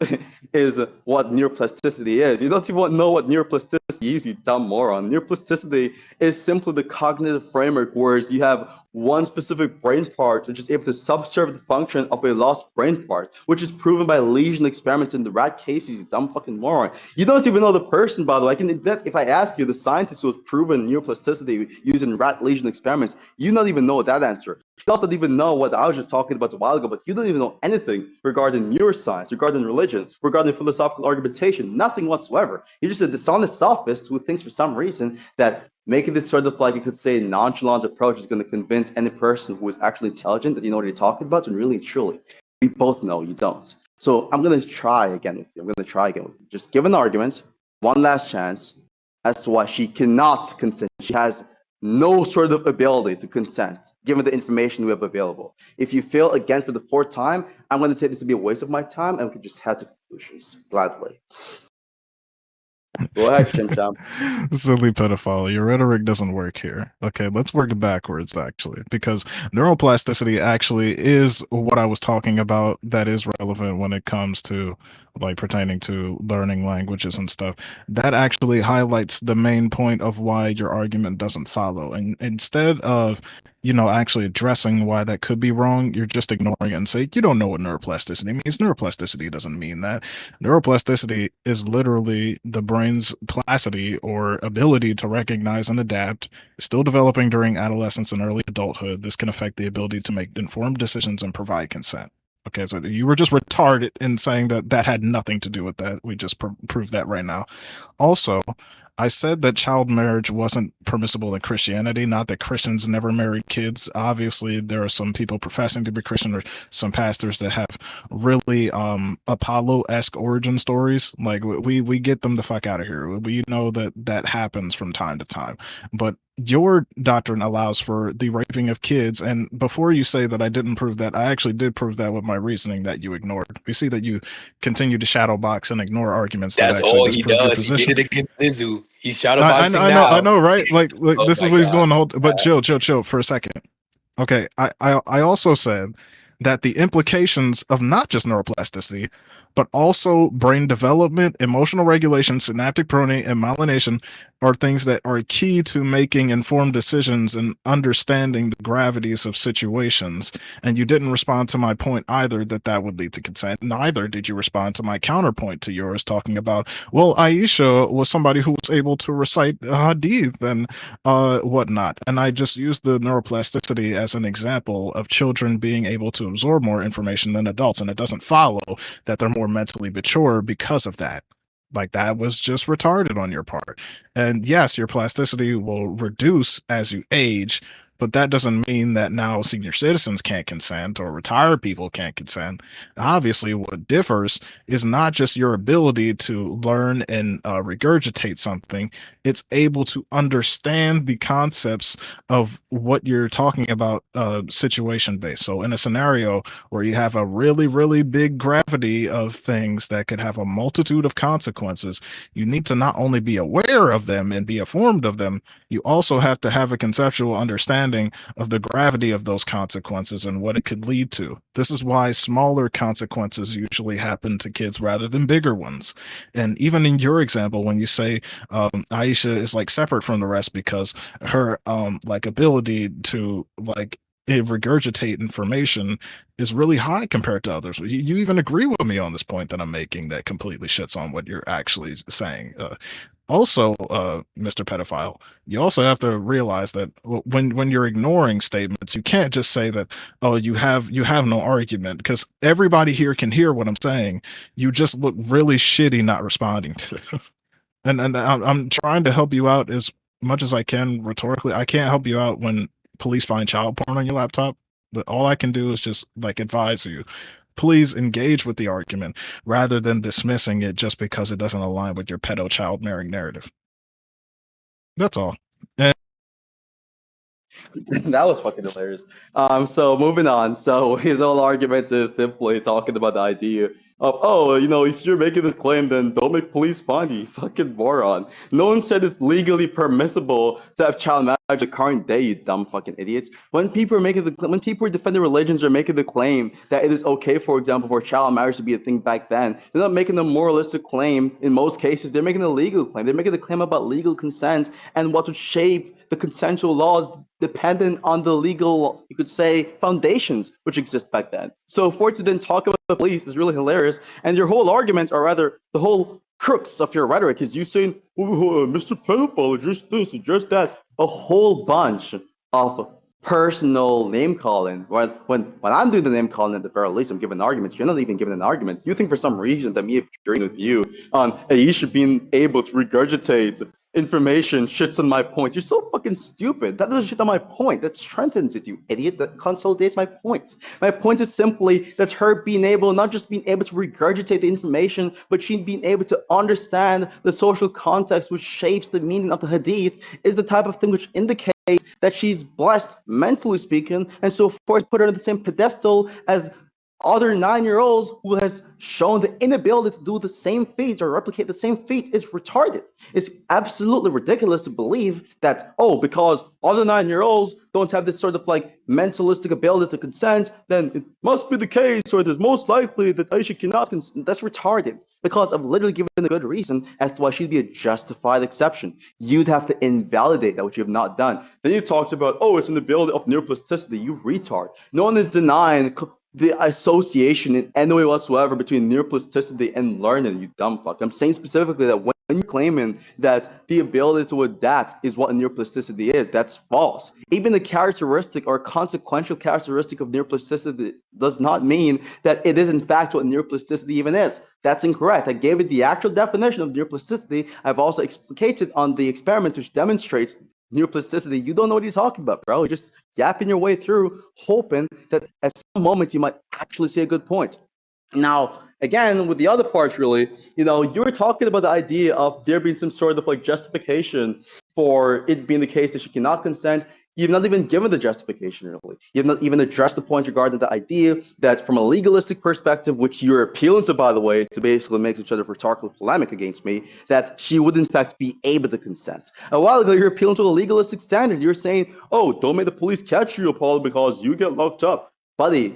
is what neuroplasticity is. You don't even know what neuroplasticity is, you dumb moron. Neuroplasticity is simply the cognitive framework where you have one specific brain part which is able to subserve the function of a lost brain part, which is proven by lesion experiments in the rat cases, you dumb fucking moron. You don't even know the person, by the way. I can bet if I ask you the scientist who has proven neuroplasticity using rat lesion experiments, you don't even know that answer. You also don't even know what I was just talking about a while ago, but you don't even know anything regarding neuroscience, regarding religion, regarding philosophical argumentation, nothing whatsoever. You're just a dishonest sophist who thinks for some reason that making this sort of, like you could say, nonchalant approach is going to convince any person who is actually intelligent that you know what you're talking about, and really and truly, we both know you don't. So I'm going to try again with you. Just give an argument, one last chance, as to why she cannot consent. She has no sort of ability to consent, given the information we have available. If you fail again for the fourth time, I'm going to take this to be a waste of my time, and we can just head to conclusions, gladly. Go ahead, Chimcham. Silly pedophile. Your rhetoric doesn't work here. Okay, let's work backwards, actually, because neuroplasticity actually is what I was talking about that is relevant when it comes to like pertaining to learning languages and stuff. That actually highlights the main point of why your argument doesn't follow. And instead of actually addressing why that could be wrong, you're just ignoring it and say, you don't know what neuroplasticity means. Neuroplasticity doesn't mean that. Neuroplasticity is literally the brain's plasticity or ability to recognize and adapt, still developing during adolescence and early adulthood. This can affect the ability to make informed decisions and provide consent. Okay, so you were just retarded in saying that had nothing to do with that. We just proved that right now. Also, I said that child marriage wasn't permissible in Christianity, not that Christians never married kids. Obviously, there are some people professing to be Christian or some pastors that have really Apollo-esque origin stories. Like we get them the fuck out of here. We know that happens from time to time. But your doctrine allows for the raping of kids, and before you say that I didn't prove that, I actually did prove that with my reasoning that you ignored. We see that you continue to shadow box and ignore arguments that actually disprove your position. He did it against Zizu. He's shadowboxing now. I know, right? Like this is what he's doing the whole. But chill for a second. Okay, I also said that the implications of not just neuroplasticity, but also brain development, emotional regulation, synaptic pruning, and myelination are things that are key to making informed decisions and understanding the gravities of situations. And you didn't respond to my point either that would lead to consent. Neither did you respond to my counterpoint to yours talking about, well, Aisha was somebody who was able to recite hadith and whatnot. And I just used the neuroplasticity as an example of children being able to absorb more information than adults. And it doesn't follow that they're more mentally mature because of that. Like that was just retarded on your part. And yes, your plasticity will reduce as you age, but that doesn't mean that now senior citizens can't consent or retired people can't consent. Obviously, what differs is not just your ability to learn and regurgitate something, it's able to understand the concepts of what you're talking about, situation based. So, in a scenario where you have a really, really big gravity of things that could have a multitude of consequences, you need to not only be aware of them and be informed of them, you also have to have a conceptual understanding of the gravity of those consequences and what it could lead to. This is why smaller consequences usually happen to kids rather than bigger ones. And even in your example, when you say Aisha is like separate from the rest because her like ability to like regurgitate information is really high compared to others. You even agree with me on this point that I'm making that completely shits on what you're actually saying. Also, Mr. Pedophile, you also have to realize that when you're ignoring statements, you can't just say that, oh, you have no argument, because everybody here can hear what I'm saying. You just look really shitty not responding to them. And I'm trying to help you out as much as I can rhetorically. I can't help you out when police find child porn on your laptop, but all I can do is just like advise you. Please engage with the argument rather than dismissing it just because it doesn't align with your pedo child marrying narrative. That's all. And That was fucking hilarious. So moving on. So his whole argument is simply talking about the idea of, oh, if you're making this claim, then don't make police find you. Fucking moron. No one said it's legally permissible to have child marriage the current day, you dumb fucking idiots. When people are defending religions or making the claim that it is okay, for example, for child marriage to be a thing back then, they're not making a moralistic claim in most cases. They're making a legal claim. They're making a claim about legal consent and what would shape the consensual laws dependent on the legal, you could say, foundations which exist back then. So for it to then talk about the police is really hilarious. And your whole argument, or rather the whole crux of your rhetoric, is you saying, Mr. Pedophile, just this, just that, a whole bunch of personal name calling. When I'm doing the name calling, at the very least, I'm giving arguments. You're not even giving an argument. You think for some reason that me agreeing with you on Aisha being able to regurgitate information shits on my point. You're so fucking stupid. That doesn't shit on my point. That strengthens it, you idiot. That consolidates my points. My point is simply that her being able, not just being able to regurgitate the information, but she being able to understand the social context which shapes the meaning of the hadith is the type of thing which indicates that she's blessed, mentally speaking, and so forth, put her on the same pedestal as other 9-year-olds who has shown the inability to do the same feats or replicate the same feat is retarded. It's absolutely ridiculous to believe that, oh, because other 9-year-olds don't have this sort of like mentalistic ability to consent, then it must be the case, or it is most likely that Aisha cannot consent. That's retarded, because I've literally given a good reason as to why she'd be a justified exception. You'd have to invalidate that, which you have not done. Then you talked about, oh, it's an ability of neuroplasticity. You retard. No one is denying the association in any way whatsoever between neuroplasticity and learning, you dumb fuck. I'm saying specifically that when you're claiming that the ability to adapt is what neuroplasticity is, that's false. Even the characteristic or consequential characteristic of neuroplasticity does not mean that it is in fact what neuroplasticity even is. That's incorrect. I gave it the actual definition of neuroplasticity. I've also explicated on the experiment which demonstrates neuroplasticity. You don't know what you're talking about, bro. You're just yapping your way through, hoping that at some moment you might actually see a good point. Now, again, with the other parts, really, you were talking about the idea of there being some sort of like justification for it being the case that she cannot consent. You've not even given the justification, really. You've not even addressed the point regarding the idea that from a legalistic perspective, which you're appealing to, by the way, to basically make some sort of rhetorical polemic against me, that she would in fact be able to consent. A while ago, you're appealing to a legalistic standard. You're saying, oh, don't make the police catch you, Apollo, because you get locked up. Buddy,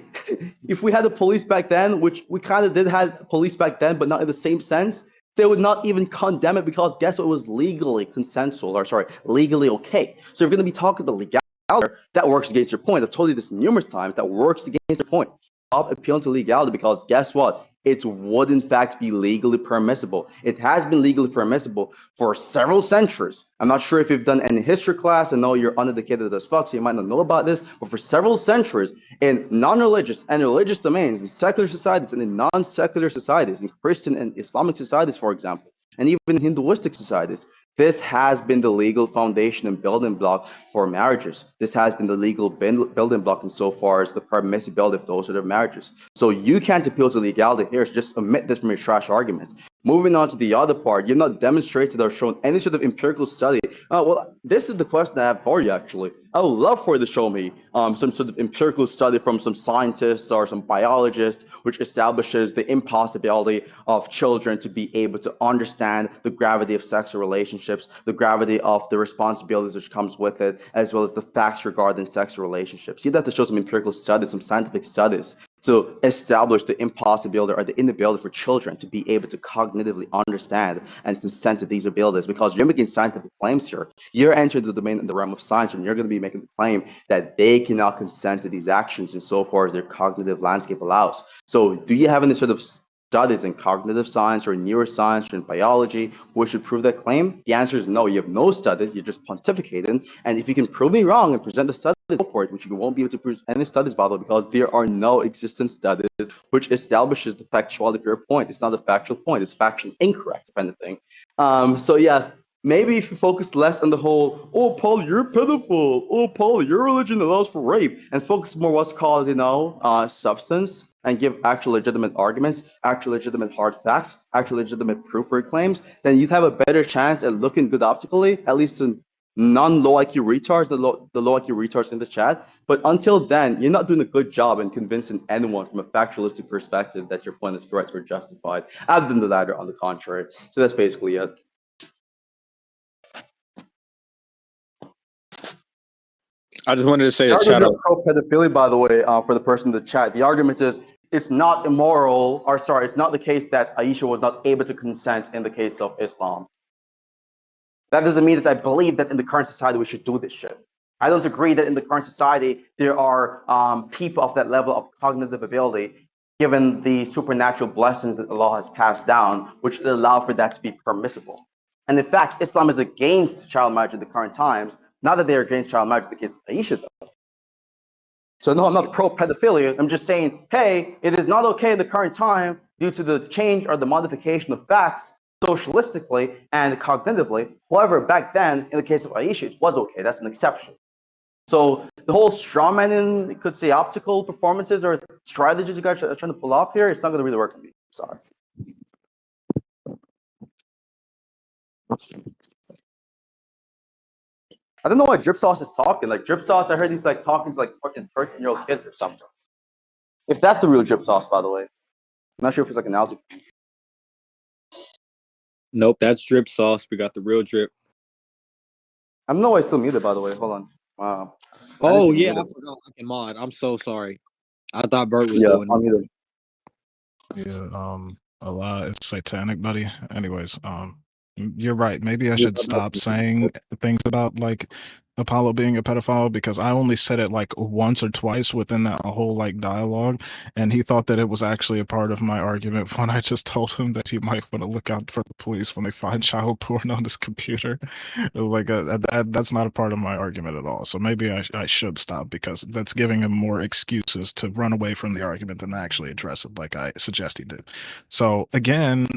if we had the police back then, which we kind of did have police back then, but not in the same sense, they would not even condemn it because guess what, was legally consensual, or sorry, legally okay. So you're going to be talking about legality, that works against your point. I've told you this numerous times, that works against your point. Stop appealing to legality, because guess what? It would in fact be legally permissible. It has been legally permissible for several centuries. I'm not sure if you've done any history class. I know you're uneducated as fuck, so you might not know about this, but for several centuries in non-religious and religious domains, in secular societies and in non-secular societies, in Christian and Islamic societies, for example, and even in Hinduistic societies, This has been the legal foundation and building block for marriages. This has been the legal building block insofar as the permissibility of those sort of marriages. So you can't appeal to legality here, so just omit this from your trash argument. Moving on to the other part, you've not demonstrated or shown any sort of empirical study. Well, this is the question I have for you, actually. I would love for you to show me some sort of empirical study from some scientists or some biologists which establishes the impossibility of children to be able to understand the gravity of sexual relationships, the gravity of the responsibilities which comes with it, as well as the facts regarding sexual relationships. You have to show some empirical studies, some scientific studies to establish the impossibility or the inability for children to be able to cognitively understand and consent to these abilities, because you're making scientific claims here. You're entering the domain in the realm of science, and you're going to be making the claim that they cannot consent to these actions insofar as their cognitive landscape allows. So do you have any sort of studies in cognitive science or neuroscience or in biology which would prove that claim? The answer is no. You have no studies. You're just pontificating. And if you can prove me wrong and present the studies for it, which you won't be able to present any studies, by the way, because there are no existent studies which establishes the factuality of your point. It's not a factual point. It's factually incorrect, if anything. So yes, maybe if you focus less on the whole, oh, Paul, you're a pedophile. Oh, Paul, your religion allows for rape, and focus more what's called, substance, and give actual legitimate arguments, actual legitimate hard facts, actual legitimate proof for your claims, then you'd have a better chance at looking good optically, at least to non-low IQ retards, the low IQ retards in the chat. But until then, you're not doing a good job in convincing anyone from a factualistic perspective that your point is correct or justified, other than the latter, on the contrary. So that's basically it. I just wanted to say a shout out. Pro pedophilia, by the way, for the person in the chat. The argument is it's not immoral, or sorry, it's not the case that Aisha was not able to consent in the case of Islam. That doesn't mean that I believe that in the current society we should do this shit. I don't agree that in the current society there are people of that level of cognitive ability, given the supernatural blessings that Allah has passed down, which allow for that to be permissible. And in fact, Islam is against child marriage in the current times. Not that they're against child marriage in the case of Aisha, though. So no, I'm not pro-pedophilia. I'm just saying, hey, it is not okay in the current time due to the change or the modification of facts socialistically and cognitively. However, back then, in the case of Aisha, it was okay. That's an exception. So the whole straw man in, you could say, optical performances or strategies you guys are trying to pull off here, it's not going to really work on me. Sorry. I don't know why Drip Sauce is talking. Like Drip Sauce, I heard he's like talking to like fucking 13-year-old kids or something. If that's the real Drip Sauce, by the way. I'm not sure if it's like an algae. Nope, that's Drip Sauce. We got the real Drip. I don't know why it's still muted, by the way. Hold on. Wow. Oh yeah, I forgot I can mod. I'm so sorry. I thought Bert was doing it. Yeah, a lot. It's satanic, buddy. Anyways, you're right. Maybe I should stop saying things about like Apollo being a pedophile, because I only said it like once or twice within that whole like dialogue, and he thought that it was actually a part of my argument when I just told him that he might want to look out for the police when they find child porn on his computer. Like that's not a part of my argument at all. So maybe I should stop, because that's giving him more excuses to run away from the argument than actually address it like I suggest he did. So again,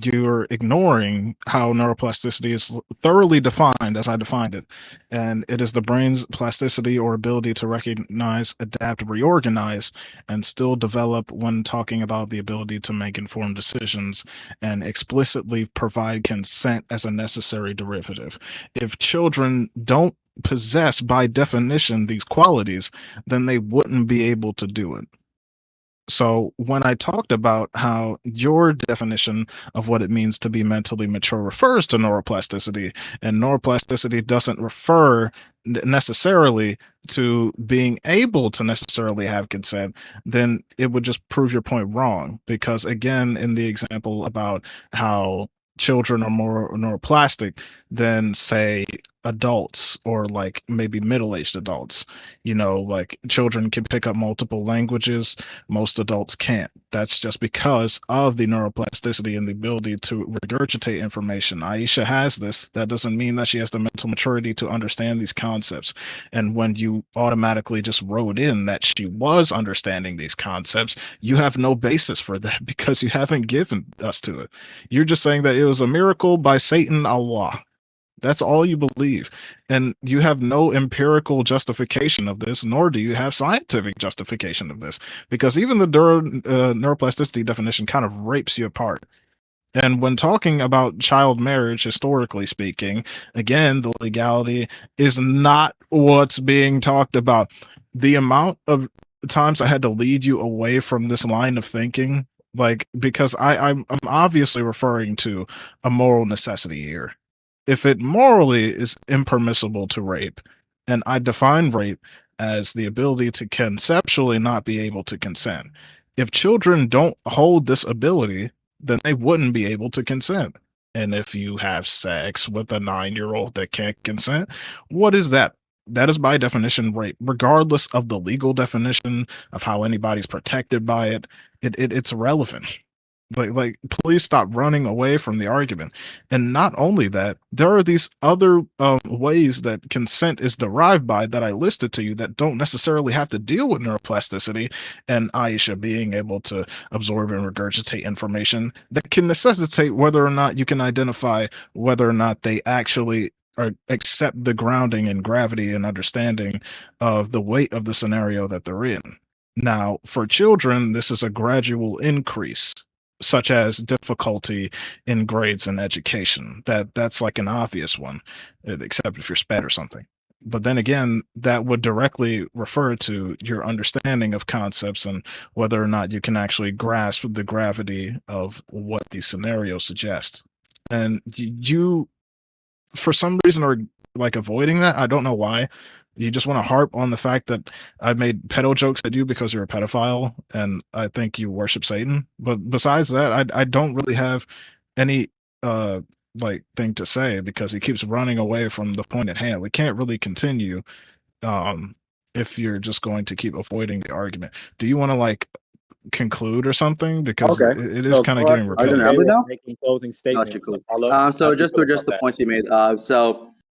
you're ignoring how neuroplasticity is thoroughly defined as I defined it. And it is the brain's plasticity or ability to recognize, adapt, reorganize, and still develop when talking about the ability to make informed decisions and explicitly provide consent as a necessary derivative. If children don't possess, by definition, these qualities, then they wouldn't be able to do it. So when I talked about how your definition of what it means to be mentally mature refers to neuroplasticity, and neuroplasticity doesn't refer necessarily to being able to necessarily have consent, then it would just prove your point wrong. Because again, in the example about how children are more neuroplastic than, say, adults or like maybe middle-aged adults. Like children can pick up multiple languages, most adults can't. That's just because of the neuroplasticity and the ability to regurgitate information. Aisha has this. That doesn't mean that she has the mental maturity to understand these concepts. And when you automatically just wrote in that she was understanding these concepts, you have no basis for that because you haven't given us to it. You're just saying that it was a miracle by Satan, Allah. That's all you believe. And you have no empirical justification of this, nor do you have scientific justification of this, because even the neuroplasticity definition kind of rapes you apart. And when talking about child marriage, historically speaking, again, the legality is not what's being talked about. The amount of times I had to lead you away from this line of thinking, like, because I'm obviously referring to a moral necessity here. If it morally is impermissible to rape, and I define rape as the ability to conceptually not be able to consent. If children don't hold this ability, then they wouldn't be able to consent. And if you have sex with a 9-year-old that can't consent, what is that? That is by definition rape, regardless of the legal definition of how anybody's protected by it. It's irrelevant. Like, please stop running away from the argument. And not only that, there are these other ways that consent is derived by that I listed to you that don't necessarily have to deal with neuroplasticity and Aisha being able to absorb and regurgitate information that can necessitate whether or not you can identify whether or not they actually or accept the grounding and gravity and understanding of the weight of the scenario that they're in. Now, for children, this is a gradual increase, such as difficulty in grades and education. That's like an obvious one, except if you're SPED or something. But then again, that would directly refer to your understanding of concepts and whether or not you can actually grasp the gravity of what the scenario suggests. And you, for some reason, are like avoiding that. I don't know why. You just want to harp on the fact that I made pedo jokes at you because you're a pedophile and I think you worship Satan. But besides that, I don't really have any like thing to say because he keeps running away from the point at hand. We can't really continue if you're just going to keep avoiding the argument. Do you want to like conclude or something? Because it is kind of getting repetitive. Okay with making closing statements. Cool. So just to address the points you made,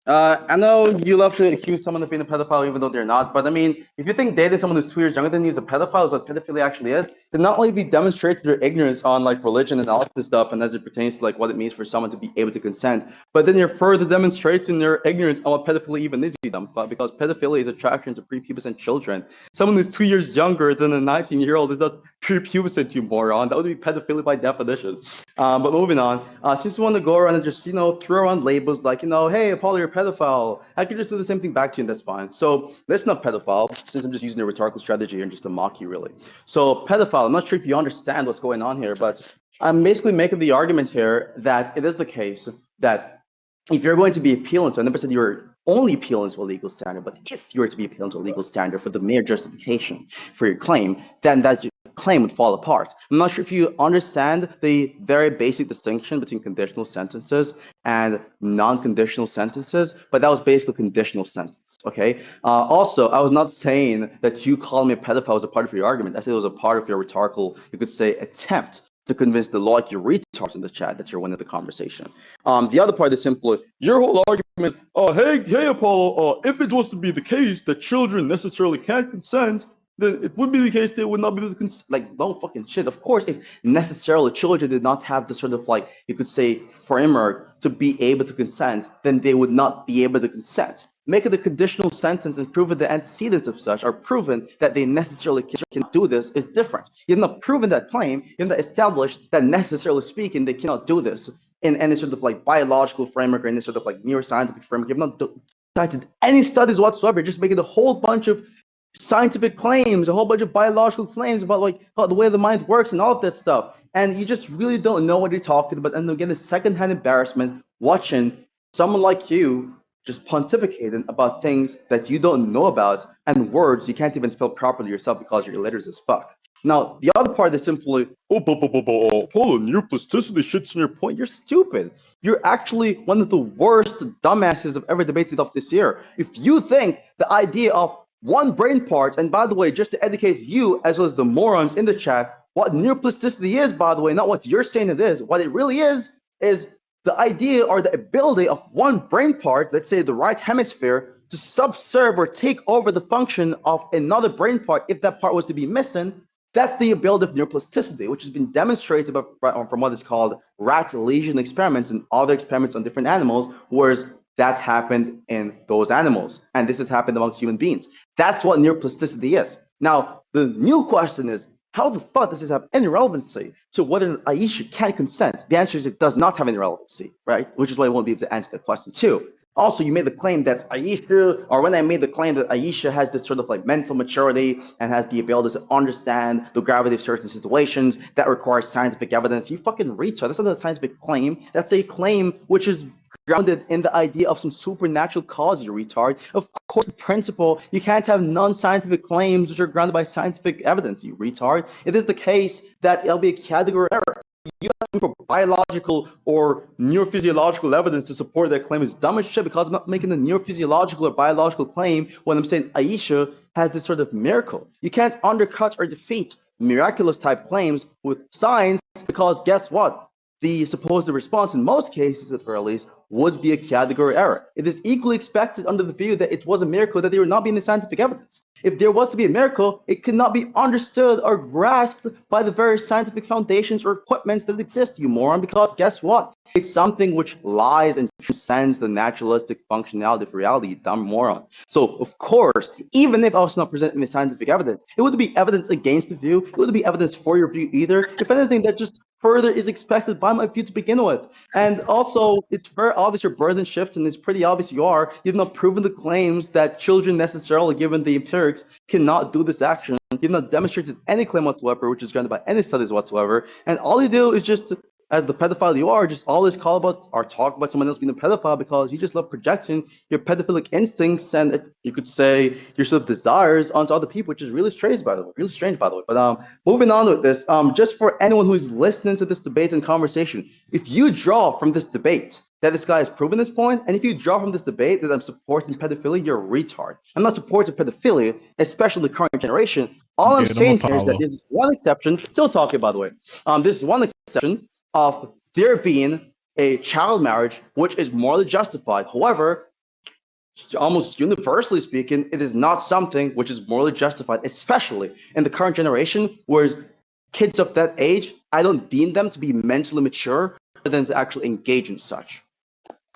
I know you love to accuse someone of being a pedophile even though they're not, but I mean, if you think dating someone who's 2 years younger than you is a pedophile, is what pedophilia actually is, then not only have you demonstrated your ignorance on like religion and all this stuff, and as it pertains to like what it means for someone to be able to consent, but then you're further demonstrating your ignorance on what pedophilia even is, you dumb fuck, because pedophilia is attraction to prepubescent children. Someone who's 2 years younger than a 19-year-old is not prepubescent, you moron. That would be pedophilia by definition. But moving on, since you want to go around and just, throw around labels like, hey, Apollo, you're a pedophile, I can just do the same thing back to you and that's fine. So let's not pedophile, since I'm just using a rhetorical strategy and just to mock you, really. So pedophile, I'm not sure if you understand what's going on here, but I'm basically making the argument here that it is the case that if you're going to be appealing to, I never said you're only appealing to a legal standard, but if you were to be appealing to a legal standard for the mere justification for your claim, then that claim would fall apart. I'm not sure if you understand the very basic distinction between conditional sentences and non-conditional sentences, but that was basically conditional sentence, okay? Also, I was not saying that you calling me a pedophile was a part of your argument. I said it was a part of your rhetorical, you could say, attempt to convince the like your retards in the chat that you're winning the conversation. The other part is simply your whole argument is, hey, Apollo, if it was to be the case that children necessarily can't consent, then it would be the case they would not be able to consent. Like, no fucking shit. Of course, if necessarily children did not have the sort of, like, you could say, framework to be able to consent, then they would not be able to consent. Make it a conditional sentence and prove that the antecedents of such are proven that they necessarily can do this is different. You've not proven that claim, you've not established that necessarily speaking they cannot do this in any sort of like biological framework or any sort of like neuroscientific framework. You've not cited any studies whatsoever, just making a whole bunch of scientific claims, a whole bunch of biological claims about like how the way the mind works and all of that stuff. And you just really don't know what you're talking about. And again, the secondhand embarrassment watching someone like you just pontificating about things that you don't know about and words you can't even spell properly yourself because you're illiterate as fuck. Now, the other part is simply, Apollo, neuroplasticity shits in your point. You're stupid. You're actually one of the worst dumbasses I've ever debated off this year. If you think the idea of one brain part, and by the way, just to educate you as well as the morons in the chat, what neuroplasticity is, by the way, not what you're saying it is, what it really is the idea or the ability of one brain part, let's say the right hemisphere, to subserve or take over the function of another brain part if that part was to be missing. That's the ability of neuroplasticity, which has been demonstrated from what is called rat lesion experiments and other experiments on different animals, whereas that happened in those animals. And this has happened amongst human beings. That's what neuroplasticity is. Now, the new question is, how the fuck does this have any relevancy to whether Aisha can consent? The answer is it does not have any relevancy, right? Which is why I won't be able to answer that question too. Also, you made the claim that Aisha, or when I made the claim that Aisha has this sort of like mental maturity and has the ability to understand the gravity of certain situations that requires scientific evidence, you fucking retard. That's not a scientific claim. That's a claim which is grounded in the idea of some supernatural cause, you retard. Of course, the principle, you can't have non-scientific claims which are grounded by scientific evidence, you retard. It is the case that it'll be a category error. You have for biological or neurophysiological evidence to support that claim is dumb as shit, because I'm not making a neurophysiological or biological claim when I'm saying Aisha has this sort of miracle. You can't undercut or defeat miraculous type claims with science, because guess what? The supposed response in most cases, at the very least, would be a category error. It is equally expected under the view that it was a miracle that there would not be any scientific evidence. If there was to be a miracle, it could not be understood or grasped by the various scientific foundations or equipments that exist, you moron, because guess what? It's something which lies and transcends the naturalistic functionality of reality, you dumb moron. So, of course, even if I was not presenting the scientific evidence, it wouldn't be evidence against the view, it wouldn't be evidence for your view either. If anything, that just further is expected by my view to begin with. And also, it's very obvious your burden shifts, and it's pretty obvious you've not proven the claims that children necessarily, given the empirics, cannot do this action. You've not demonstrated any claim whatsoever, which is granted by any studies whatsoever. And all you do is just, as the pedophile you are, just always call about or talk about someone else being a pedophile because you just love projecting your pedophilic instincts and you could say your sort of desires onto other people, which is really strange, by the way. But moving on with this, just for anyone who is listening to this debate and conversation, if you draw from this debate that this guy has proven this point, and if you draw from this debate that I'm supporting pedophilia, you're a retard. I'm not supporting pedophilia, especially the current generation. All I'm saying here is that there's one exception. Still talking, by the way. This is one exception of there being a child marriage which is morally justified. However, almost universally speaking, it is not something which is morally justified, especially in the current generation, whereas kids of that age, I don't deem them to be mentally mature rather than to actually engage in such.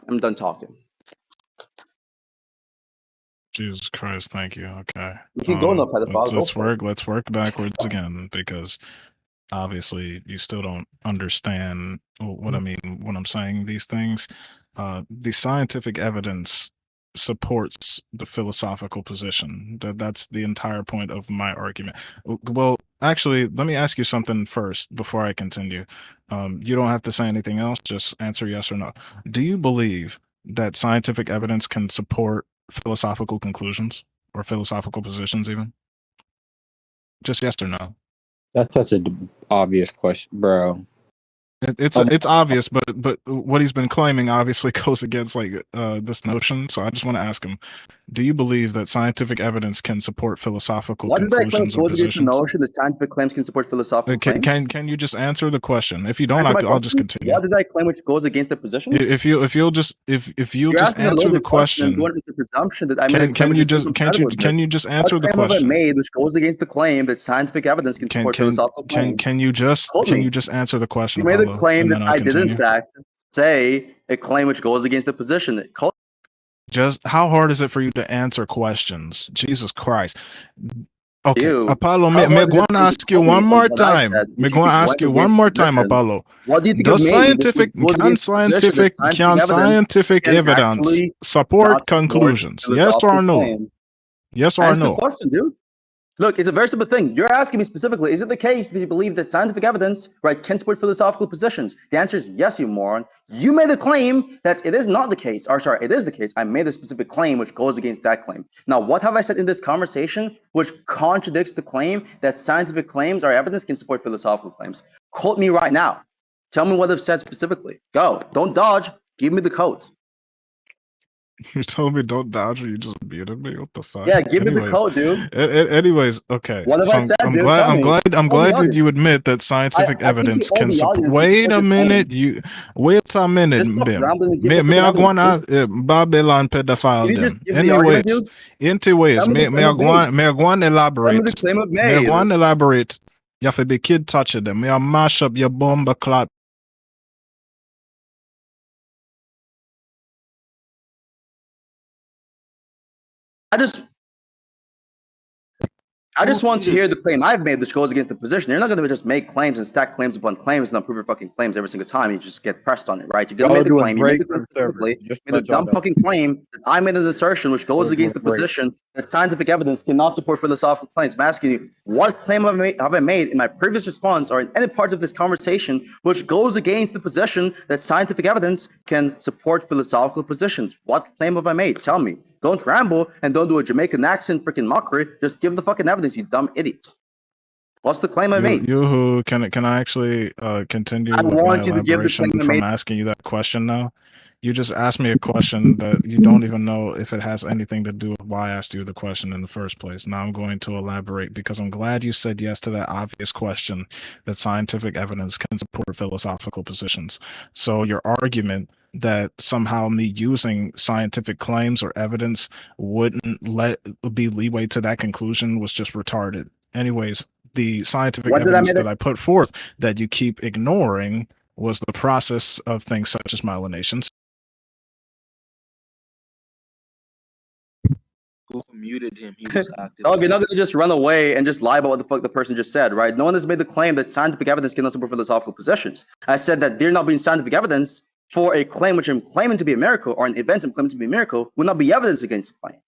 I'm done talking. Jesus Christ, thank you. Okay. You keep going up, pedophile. Let's work backwards again, because obviously you still don't understand what I mean when I'm saying these things. The scientific evidence supports the philosophical position. That's the entire point of my argument. Well, actually, let me ask you something first before I continue. You don't have to say anything else, just answer yes or no. Do you believe that scientific evidence can support philosophical conclusions or philosophical positions even? Just yes or no. That's such an obvious question, bro. It's obvious, but what he's been claiming obviously goes against like this notion. So I just want to ask him: do you believe that scientific evidence can support philosophical conclusions or positions? Notion that scientific claims can support philosophical claims? Can you just answer the question? If you don't, I'll just continue. What did I claim which goes against the position? If you'll just answer the question. The presumption that I made can you just answer the question? Which goes against the claim that scientific evidence can support philosophical claims. Can you just answer the question? You made a claim that I did in fact say a claim which goes against the position. Just how hard is it for you to answer questions? Jesus Christ. Okay, Apollo, me going to ask you one more time. Me going to ask you one more time, Apollo. What do you think? Can scientific evidence support conclusions? Yes or no? Yes or no? Question, dude. Look, it's a very simple thing. You're asking me specifically, is it the case that you believe that scientific evidence, right, can support philosophical positions? The answer is yes, you moron. You made the claim that it is not the case. Or sorry, it is the case. I made a specific claim which goes against that claim. Now, what have I said in this conversation which contradicts the claim that scientific claims or evidence can support philosophical claims? Quote me right now. Tell me what I've said specifically. Go. Don't dodge. Give me the quotes. You told me don't dodge or you just muted me? What the fuck? Yeah, give me the code, dude. Anyways, okay. What have I said, I'm dude? glad that you admit that scientific evidence can support. Wait a minute. Wait a minute, me I go on Babylon pedophile them. Anyways, me I go on elaborate. Me I go on elaborate. You have to be kid touching them. Me I mash up your bomber clot. I just want to hear the claim I've made, which goes against the position. You're not going to just make claims and stack claims upon claims and not prove your fucking claims every single time. You just get pressed on it, right? You're going to make the claim. You made the claim specifically. Made a dumb fucking claim that I made an assertion which goes against the position that scientific evidence cannot support philosophical claims. I'm asking you, what claim have I made in my previous response or in any part of this conversation which goes against the position that scientific evidence can support philosophical positions? What claim have I made? Tell me. Don't ramble and don't do a Jamaican accent freaking mockery. Just give the fucking evidence, you dumb idiot. What's the claim I made? Yoo-hoo, can I actually continue with my elaboration from asking you that question now? You just asked me a question that you don't even know if it has anything to do with why I asked you the question in the first place. Now I'm going to elaborate because I'm glad you said yes to that obvious question that scientific evidence can support philosophical positions. So your argument that somehow me using scientific claims or evidence wouldn't be leeway to that conclusion was just retarded. Anyways, the scientific evidence that I put forth that you keep ignoring was the process of things such as myelination. Who muted him? He was active. Oh, you're not going to just run away and just lie about what the fuck the person just said, right? No one has made the claim that scientific evidence cannot support philosophical positions. I said that there not being scientific evidence for a claim which I'm claiming to be a miracle or an event I'm claiming to be a miracle would not be evidence against the claim.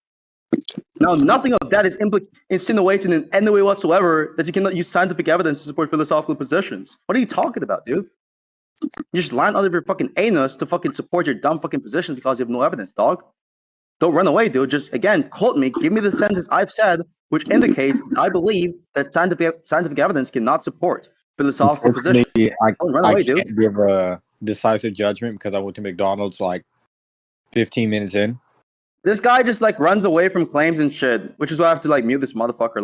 Now, nothing of that is insinuating in any way whatsoever that you cannot use scientific evidence to support philosophical positions. What are you talking about, dude? You just line out of your fucking anus to fucking support your dumb fucking position because you have no evidence, dog. Don't run away, dude. Just, again, quote me. Give me the sentence I've said, which indicates that I believe that scientific evidence cannot support philosophical positions. Don't run away, dude. I can't give a decisive judgment because I went to McDonald's like 15 minutes in. This guy just, like, runs away from claims and shit, which is why I have to, like, mute this motherfucker.